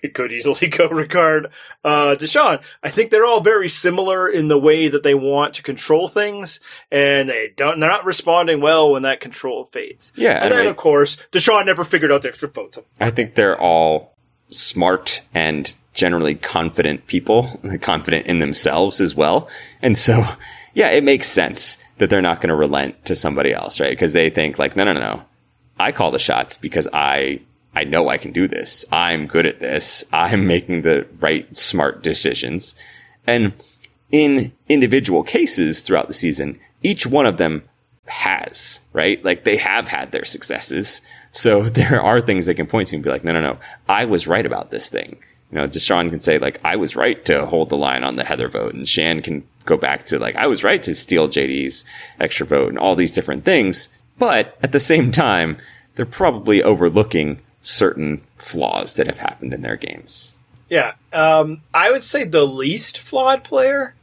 it could easily go Ricard, Deshawn. I think they're all very similar in the way that they want to control things, and they're not responding well when that control fades. Yeah. And then, of course, Deshawn never figured out the extra votes. I think they're all smart and generally confident people, confident in themselves as well. And so, yeah, it makes sense that they're not going to relent to somebody else, right? Because they think like, no. I call the shots because I know I can do this. I'm good at this. I'm making the right, smart decisions. And in individual cases throughout the season, each one of them has, right? Like they have had their successes. So there are things they can point to and be like, no, I was right about this thing. Deshawn can say like, I was right to hold the line on the Heather vote. And Shan can go back to like, I was right to steal JD's extra vote and all these different things. But at the same time, they're probably overlooking certain flaws that have happened in their games. Yeah. I would say the least flawed player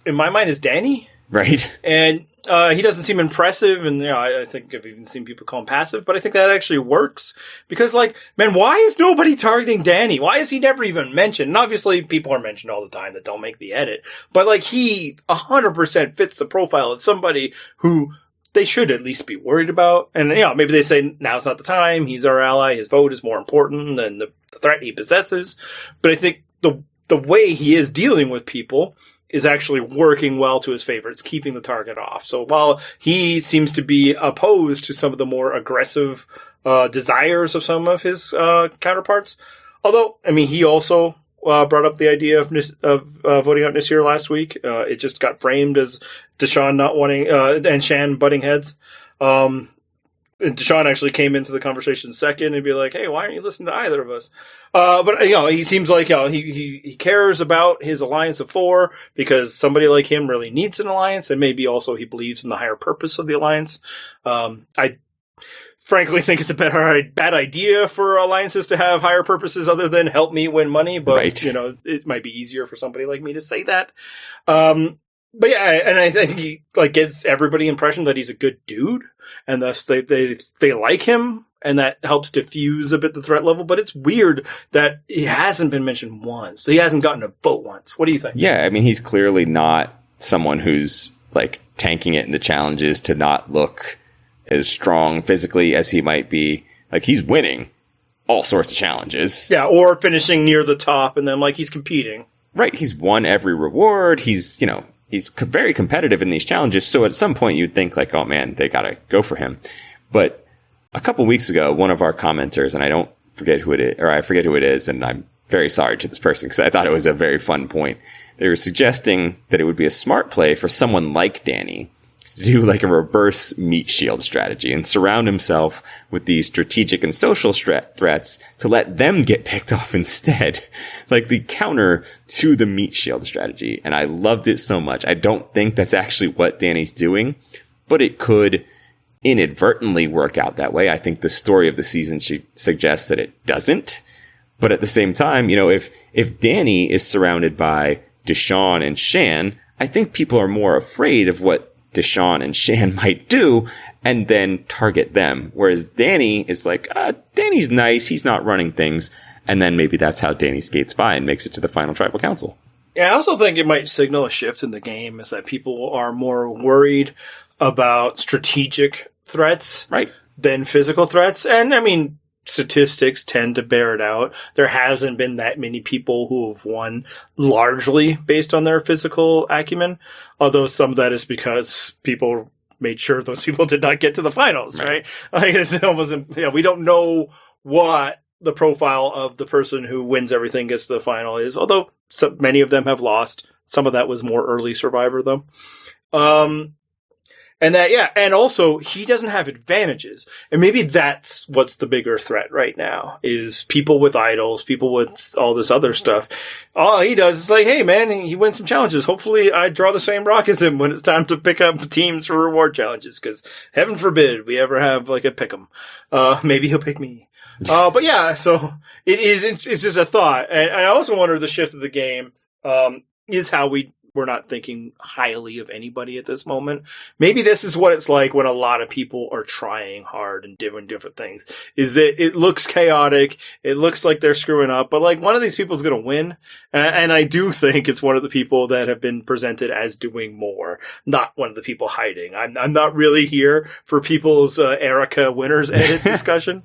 in my mind is Danny. Right. And he doesn't seem impressive, and I think I've even seen people call him passive, but I think that actually works. Because, like, man, why is nobody targeting Danny? Why is he never even mentioned? And obviously, people are mentioned all the time that don't make the edit. But, like, he 100% fits the profile of somebody who they should at least be worried about. And, maybe they say, now's not the time, he's our ally, his vote is more important than the threat he possesses. But I think the way he is dealing with people is actually working well to his favor. It's keeping the target off. So while he seems to be opposed to some of the more aggressive desires of some of his counterparts, although, he also brought up the idea of voting out Naseer last week. It just got framed as Deshawn not wanting, and Shan butting heads. And Deshawn actually came into the conversation second and be like, hey, why aren't you listening to either of us? But he seems like, he cares about his alliance of four because somebody like him really needs an alliance, and maybe also he believes in the higher purpose of the alliance. I frankly think it's a bad idea for alliances to have higher purposes other than help me win money, but, right. It might be easier for somebody like me to say that. But yeah, and I think he gives everybody the impression that he's a good dude, and thus they like him, and that helps diffuse a bit the threat level. But it's weird that he hasn't been mentioned once. So he hasn't gotten a vote once. What do you think? Yeah, he's clearly not someone who's like tanking it in the challenges to not look as strong physically as he might be. Like, he's winning all sorts of challenges. Yeah, or finishing near the top, and then like he's competing. Right, he's won every reward. He's very competitive in these challenges. So at some point you'd think like, oh man, they gotta go for him. But a couple weeks ago, one of our commenters, and I forget who it is, and I'm very sorry to this person because I thought it was a very fun point. They were suggesting that it would be a smart play for someone like Danny to do like a reverse meat shield strategy and surround himself with these strategic and social threats to let them get picked off instead, like the counter to the meat shield strategy. And I loved it so much. I don't think that's actually what Danny's doing, but it could inadvertently work out that way. I think the story of the season suggests that it doesn't. But at the same time, if Danny is surrounded by Deshawn and Shan, I think people are more afraid of what Deshawn and Shan might do and then target them. Whereas Danny is like, Danny's nice, he's not running things. And then maybe that's how Danny skates by and makes it to the final tribal council. Yeah, I also think it might signal a shift in the game, is that people are more worried about strategic threats than physical threats. And I mean, statistics tend to bear it out. There hasn't been that many people who have won largely based on their physical acumen, although some of that is because people made sure those people did not get to the finals, right? Like, it's almost, we don't know what the profile of the person who wins everything gets to the final is, although many of them have lost. Some of that was more early Survivor, though. And also he doesn't have advantages. And maybe that's what's the bigger threat right now, is people with idols, people with all this other stuff. All he does is like, hey man, he wins some challenges. Hopefully I draw the same rock as him when it's time to pick up teams for reward challenges, because heaven forbid we ever have like a pick 'em. Maybe he'll pick me. But yeah, so it's just a thought. And I also wonder the shift of the game, is how we're not thinking highly of anybody at this moment. Maybe this is what it's like when a lot of people are trying hard and doing different things, is that it looks chaotic. It looks like they're screwing up, but like one of these people is going to win. And I do think it's one of the people that have been presented as doing more, not one of the people hiding. I'm not really here for people's Erica winners edit discussion.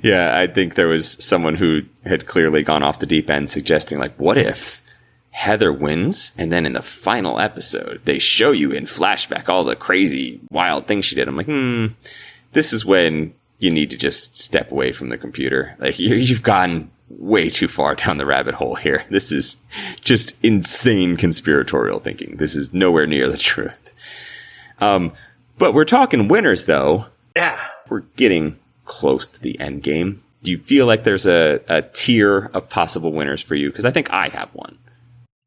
Yeah, I think there was someone who had clearly gone off the deep end suggesting like, what if Heather wins, and then in the final episode, they show you in flashback all the crazy, wild things she did. I'm like, this is when you need to just step away from the computer. Like, you've gone way too far down the rabbit hole here. This is just insane conspiratorial thinking. This is nowhere near the truth. But we're talking winners, though. Yeah. We're getting close to the end game. Do you feel like there's a tier of possible winners for you? Because I think I have one.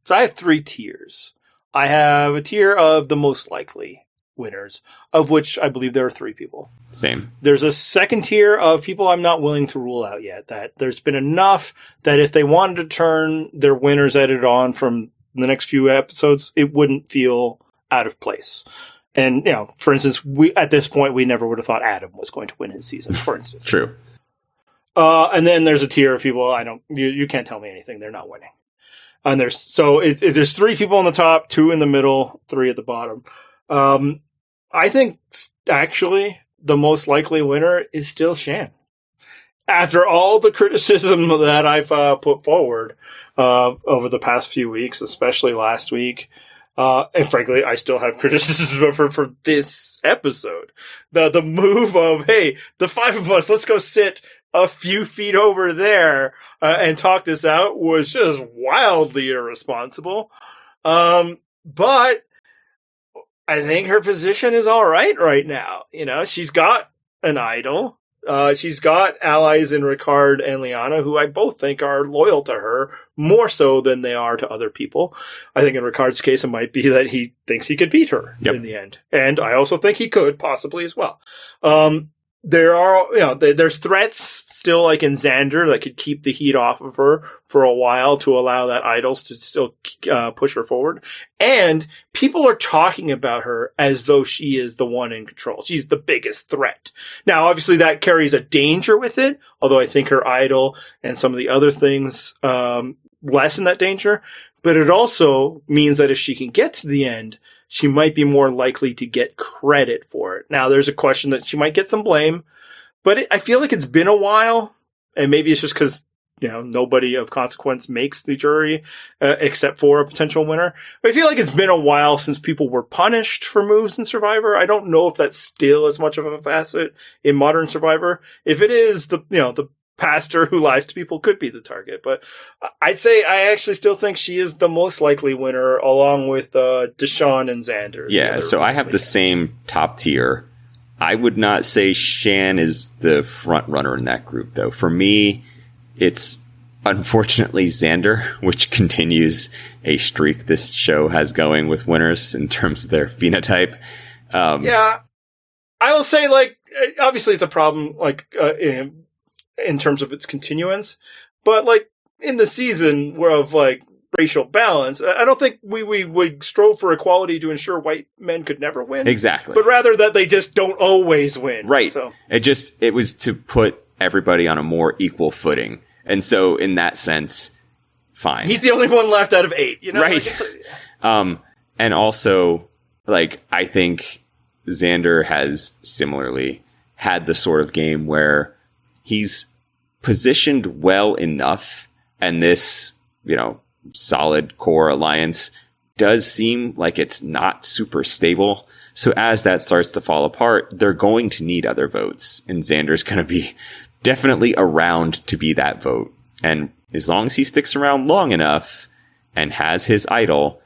So I have 3 tiers. I have a tier of the most likely winners, of which I believe there are 3 people. Same. There's a second tier of people I'm not willing to rule out yet, that there's been enough that if they wanted to turn their winners edited on from the next few episodes, it wouldn't feel out of place. And, for instance, at this point, we never would have thought Adam was going to win his season, for instance. True. And then there's a tier of people you can't tell me anything. They're not winning. And there's 3 people on the top, 2 in the middle, 3 at the bottom. I think actually the most likely winner is still Shan. After all the criticism that I've put forward over the past few weeks, especially last week, and frankly, I still have criticism for this episode. The move of, hey, the 5 of us, let's go sit a few feet over there and talk this out was just wildly irresponsible. But I think her position is all right now. She's got an idol. She's got allies in Ricard and Liana, who I both think are loyal to her more so than they are to other people. I think in Ricard's case, it might be that he thinks he could beat her in the end. And I also think he could possibly as well. There are, there's threats still like in Xander that could keep the heat off of her for a while to allow that idols to still push her forward. And people are talking about her as though she is the one in control. She's the biggest threat. Now, obviously that carries a danger with it, although I think her idol and some of the other things lessen that danger. but it also means that if she can get to the end, she might be more likely to get credit for it. Now, there's a question that she might get some blame, but I feel like it's been a while, and maybe it's just because nobody of consequence makes the jury except for a potential winner. But I feel like it's been a while since people were punished for moves in Survivor. I don't know if that's still as much of a facet in modern Survivor. If it is, the pastor who lies to people could be the target. But I'd say I actually still think she is the most likely winner, along with Deshaun and Xander. Yeah, so I have the same top tier. I would not say Shan is the front runner in that group, though. For me, it's unfortunately Xander, which continues a streak this show has going with winners in terms of their phenotype. Yeah, I will say, obviously it's a problem, in terms of its continuance, but in the season of racial balance, I don't think we strove for equality to ensure white men could never win. Exactly. But rather that they just don't always win. Right. So. It was to put everybody on a more equal footing. And so in that sense, fine. He's the only one left out of 8, Right. And also, I think Xander has similarly had the sort of game where he's positioned well enough, and this, solid core alliance does seem like it's not super stable. So as that starts to fall apart, they're going to need other votes, and Xander's going to be definitely around to be that vote. And as long as he sticks around long enough and has his idol,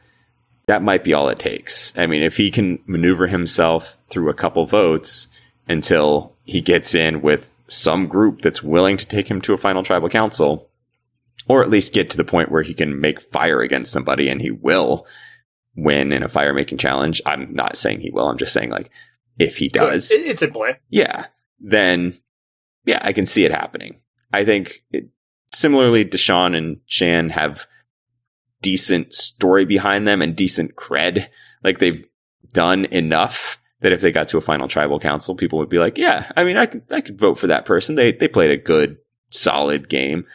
that might be all it takes. I mean, if he can maneuver himself through a couple votes until he gets in with some group that's willing to take him to a final tribal council, or at least get to the point where he can make fire against somebody and he will win in a fire making challenge. I'm not saying he will. I'm just saying, if he does, it's a play. Yeah. Then, yeah, I can see it happening. I think similarly, Deshaun and Shan have decent story behind them and decent cred. They've done enough that if they got to a final tribal council, people would be like, yeah, I mean, I could vote for that person. They played a good, solid game.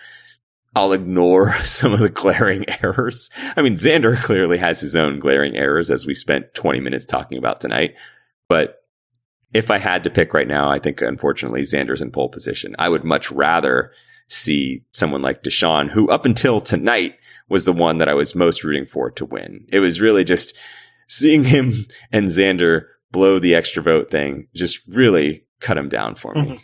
I'll ignore some of the glaring errors. I mean, Xander clearly has his own glaring errors, as we spent 20 minutes talking about tonight. But if I had to pick right now, I think, unfortunately, Xander's in pole position. I would much rather see someone like Deshaun, who up until tonight was the one that I was most rooting for to win. It was really just seeing him and Xander blow the extra vote thing just really cut him down for me. Mm-hmm.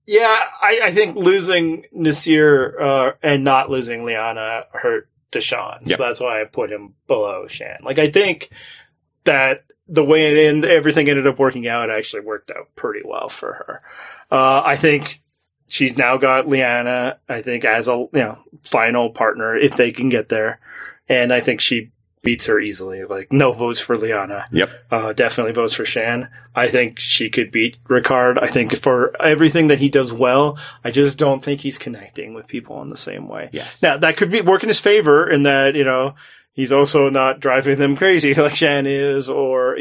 Yeah, I think losing Naseer and not losing Liana hurt Deshaun. So that's why I put him below Shan. I think that the way everything ended up working out actually worked out pretty well for her. I think she's now got Liana, I think, as a final partner if they can get there. And I think she beats her easily. No votes for Liana. Yep. Definitely votes for Shan. I think she could beat Ricard. I think for everything that he does well, I just don't think he's connecting with people in the same way. Yes. Now, that could work in his favor in that, he's also not driving them crazy like Shan is, or,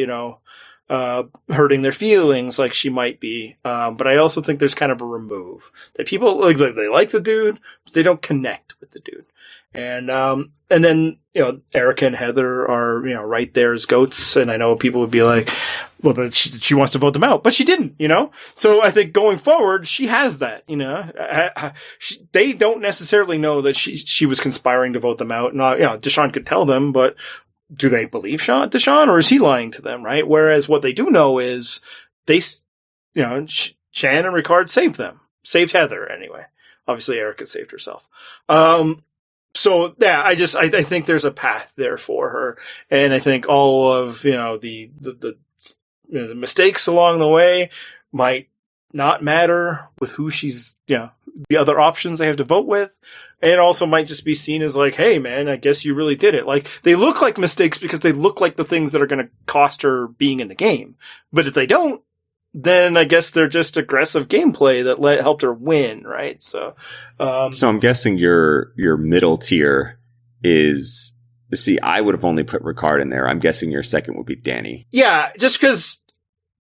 hurting their feelings like she might be. But I also think there's kind of a remove that people they like the dude, but they don't connect with the dude. And then, Erica and Heather are, right there as goats. And I know people would be like, well, she wants to vote them out, but she didn't, So I think going forward, she has that, they don't necessarily know that she was conspiring to vote them out. Not, Deshaun could tell them, but do they believe Deshaun, or is he lying to them? Right. Whereas what they do know is Shan and Ricard saved Heather anyway. Obviously, Erica saved herself. So yeah, I think there's a path there for her, and I think all of the mistakes along the way might not matter with who she's the other options they have to vote with, and also might just be seen as hey man, I guess you really did it. They look like mistakes because they look like the things that are going to cost her being in the game, but if they don't, then I guess they're just aggressive gameplay that helped her win, right? So I'm guessing your middle tier is, I would have only put Ricard in there. I'm guessing your second would be Danny. Yeah, just because,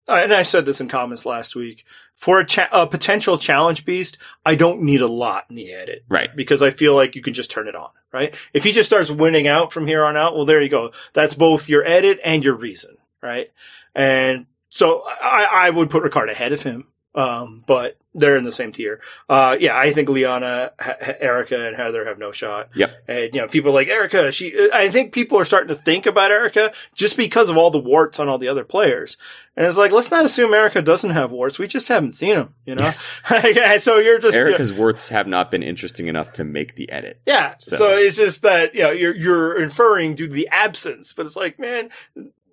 and I said this in comments last week, for a potential challenge beast, I don't need a lot in the edit. Right. Because I feel like you can just turn it on. right? If he just starts winning out from here on out, well, there you go. That's both your edit and your reason, right? And so I would put Ricard ahead of him. But they're in the same tier. Yeah, I think Liana, Erica, and Heather have no shot. Yep. And, people like Erica, I think people are starting to think about Erica just because of all the warts on all the other players. And it's like, let's not assume Erica doesn't have warts. We just haven't seen them, Yes. So you're just... Erica's warts have not been interesting enough to make the edit. Yeah. So it's just that, you're inferring due to the absence, but it's like, man...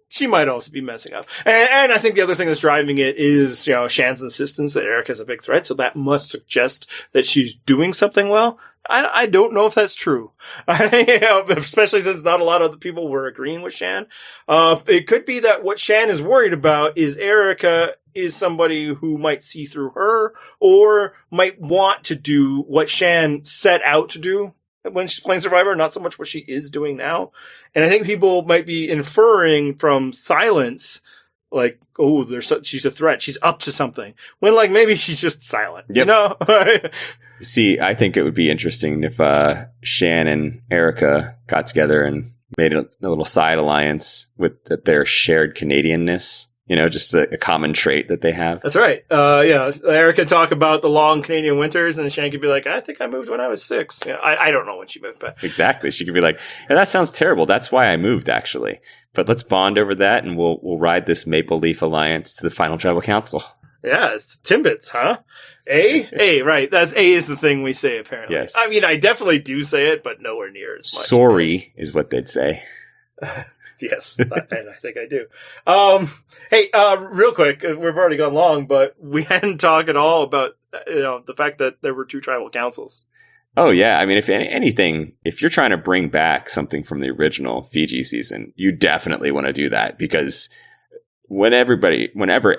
She might also be messing up. And I think the other thing that's driving it is, Shan's insistence that Erica's a big threat. So that must suggest that she's doing something well. I don't know if that's true. Especially since not a lot of the people were agreeing with Shan. It could be that what Shan is worried about is Erica is somebody who might see through her or might want to do what Shan set out to do when she's playing Survivor, not so much what she is doing now. And I think people might be inferring from silence, like, oh, she's a threat. She's up to something. When, maybe she's just silent, Yep. See, I think it would be interesting if Shan and Erica got together and made a little side alliance with their shared Canadianness. Just a common trait that they have. That's right. Erica talk about the long Canadian winters, and Shan could be like, I think I moved when I was 6. I don't know when she moved, but exactly. She could be like, yeah, that sounds terrible. That's why I moved, actually. But let's bond over that, and we'll ride this Maple Leaf Alliance to the final tribal council. Yeah, it's Timbits, huh? A, right. That's A is the thing we say, apparently. Yes. I mean, I definitely do say it, but nowhere near as much. Sorry is what they'd say. Yes, and I think I do. Hey, real quick, we've already gone long, but we hadn't talked at all about the fact that there were 2 tribal councils. Oh yeah, I mean, if anything, if you're trying to bring back something from the original Fiji season, you definitely want to do that, because whenever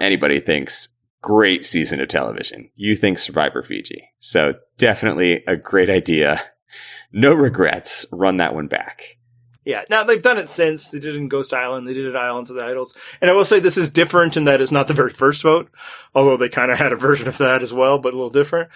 anybody thinks great season of television, you think Survivor Fiji. So definitely a great idea. No regrets. Run that one back. Yeah, now they've done it since. They did it in Ghost Island. They did it at Islands of the Idols. And I will say this is different in that it's not the very first vote, although they kind of had a version of that as well, but a little different.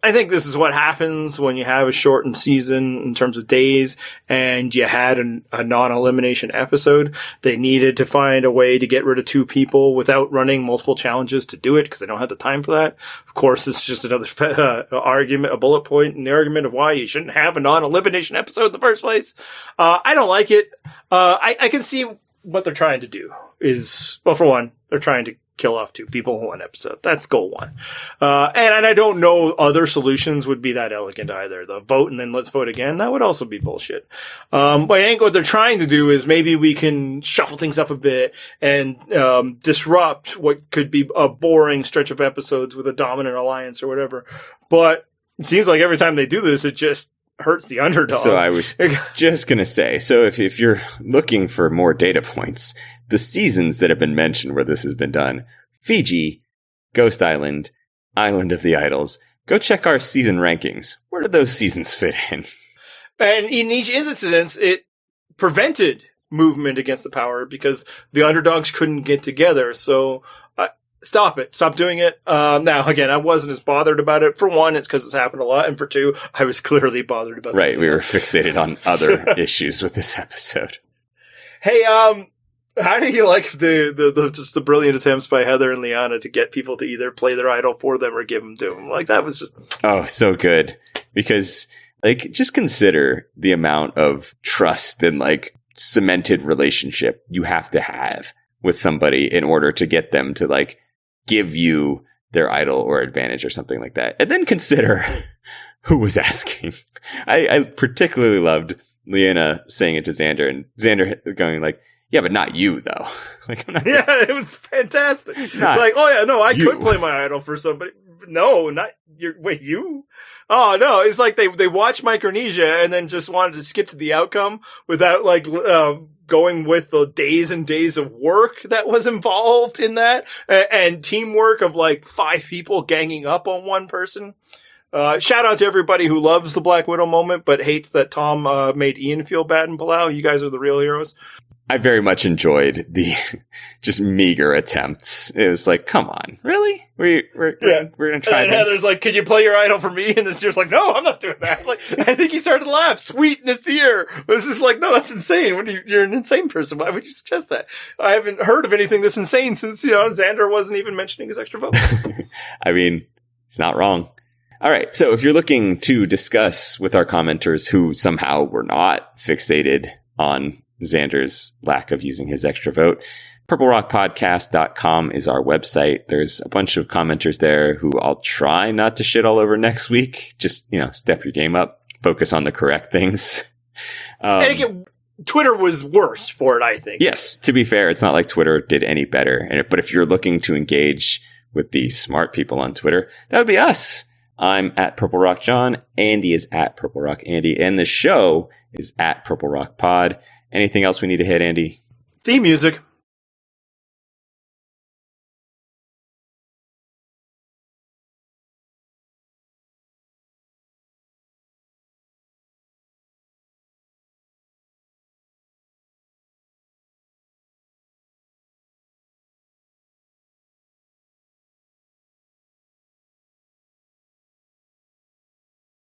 I think this is what happens when you have a shortened season in terms of days and you had a non-elimination episode. They needed to find a way to get rid of 2 people without running multiple challenges to do it because they don't have the time for that. Of course, it's just another argument, a bullet point in the argument of why you shouldn't have a non-elimination episode in the first place. I don't like it. I can see what they're trying to do is, well, for one, they're trying to kill off 2 people in one episode. That's goal 1. And I don't know other solutions would be that elegant either. The vote and then let's vote again, that would also be bullshit. But I think what they're trying to do is maybe we can shuffle things up a bit and disrupt what could be a boring stretch of episodes with a dominant alliance or whatever. But it seems like every time they do this, it just hurts the underdog. So I was just going to say, so if you're looking for more data points, the seasons that have been mentioned where this has been done, Fiji, Ghost Island, Island of the Idols, go check our season rankings. Where do those seasons fit in? And in each instance, it prevented movement against the power because the underdogs couldn't get together. So stop it. Stop doing it. Now, again, I wasn't as bothered about it. For one, it's because it's happened a lot. And for two, I was clearly bothered about it. Right. We were fixated on other issues with this episode. Hey, how do you like the brilliant attempts by Heather and Liana to get people to either play their idol for them or give them to them? Like, that was just... Oh, so good. Because, just consider the amount of trust and, cemented relationship you have to have with somebody in order to get them to, give you their idol or advantage or something like that. And then consider who was asking. I particularly loved Liana saying it to Xander, and Xander going yeah, but not you, though. I'm not yeah, it was fantastic. Oh, yeah, no, I could play my idol for somebody. No, not you. Wait, you? Oh, no, it's like they watched Micronesia and then just wanted to skip to the outcome without, going with the days and days of work that was involved in that and teamwork of 5 people ganging up on one person. Shout out to everybody who loves the Black Widow moment but hates that Tom made Ian feel bad in Palau. You guys are the real heroes. I very much enjoyed the just meager attempts. It was like, come on, really? We're gonna try and this. Heather's like, "Can you play your idol for me?" And Naseer's like, "No, I'm not doing that." Like, I think he started to laugh. Sweet Naseer was just like, "No, that's insane. You're an insane person. Why would you suggest that?" I haven't heard of anything this insane since Xander wasn't even mentioning his extra vote. I mean, he's not wrong. All right, so if you're looking to discuss with our commenters who somehow were not fixated on Xander's lack of using his extra vote, purplerockpodcast.com is our website. There's a bunch of commenters there who I'll try not to shit all over next week. Just, step your game up. Focus on the correct things. And again, Twitter was worse for it, I think. Yes, to be fair, it's not like Twitter did any better. But if you're looking to engage with the smart people on Twitter, that would be us. I'm at Purple Rock John. Andy is at Purple Rock Andy. And the show is at Purple Rock Pod. Anything else we need to hit, Andy? Theme music.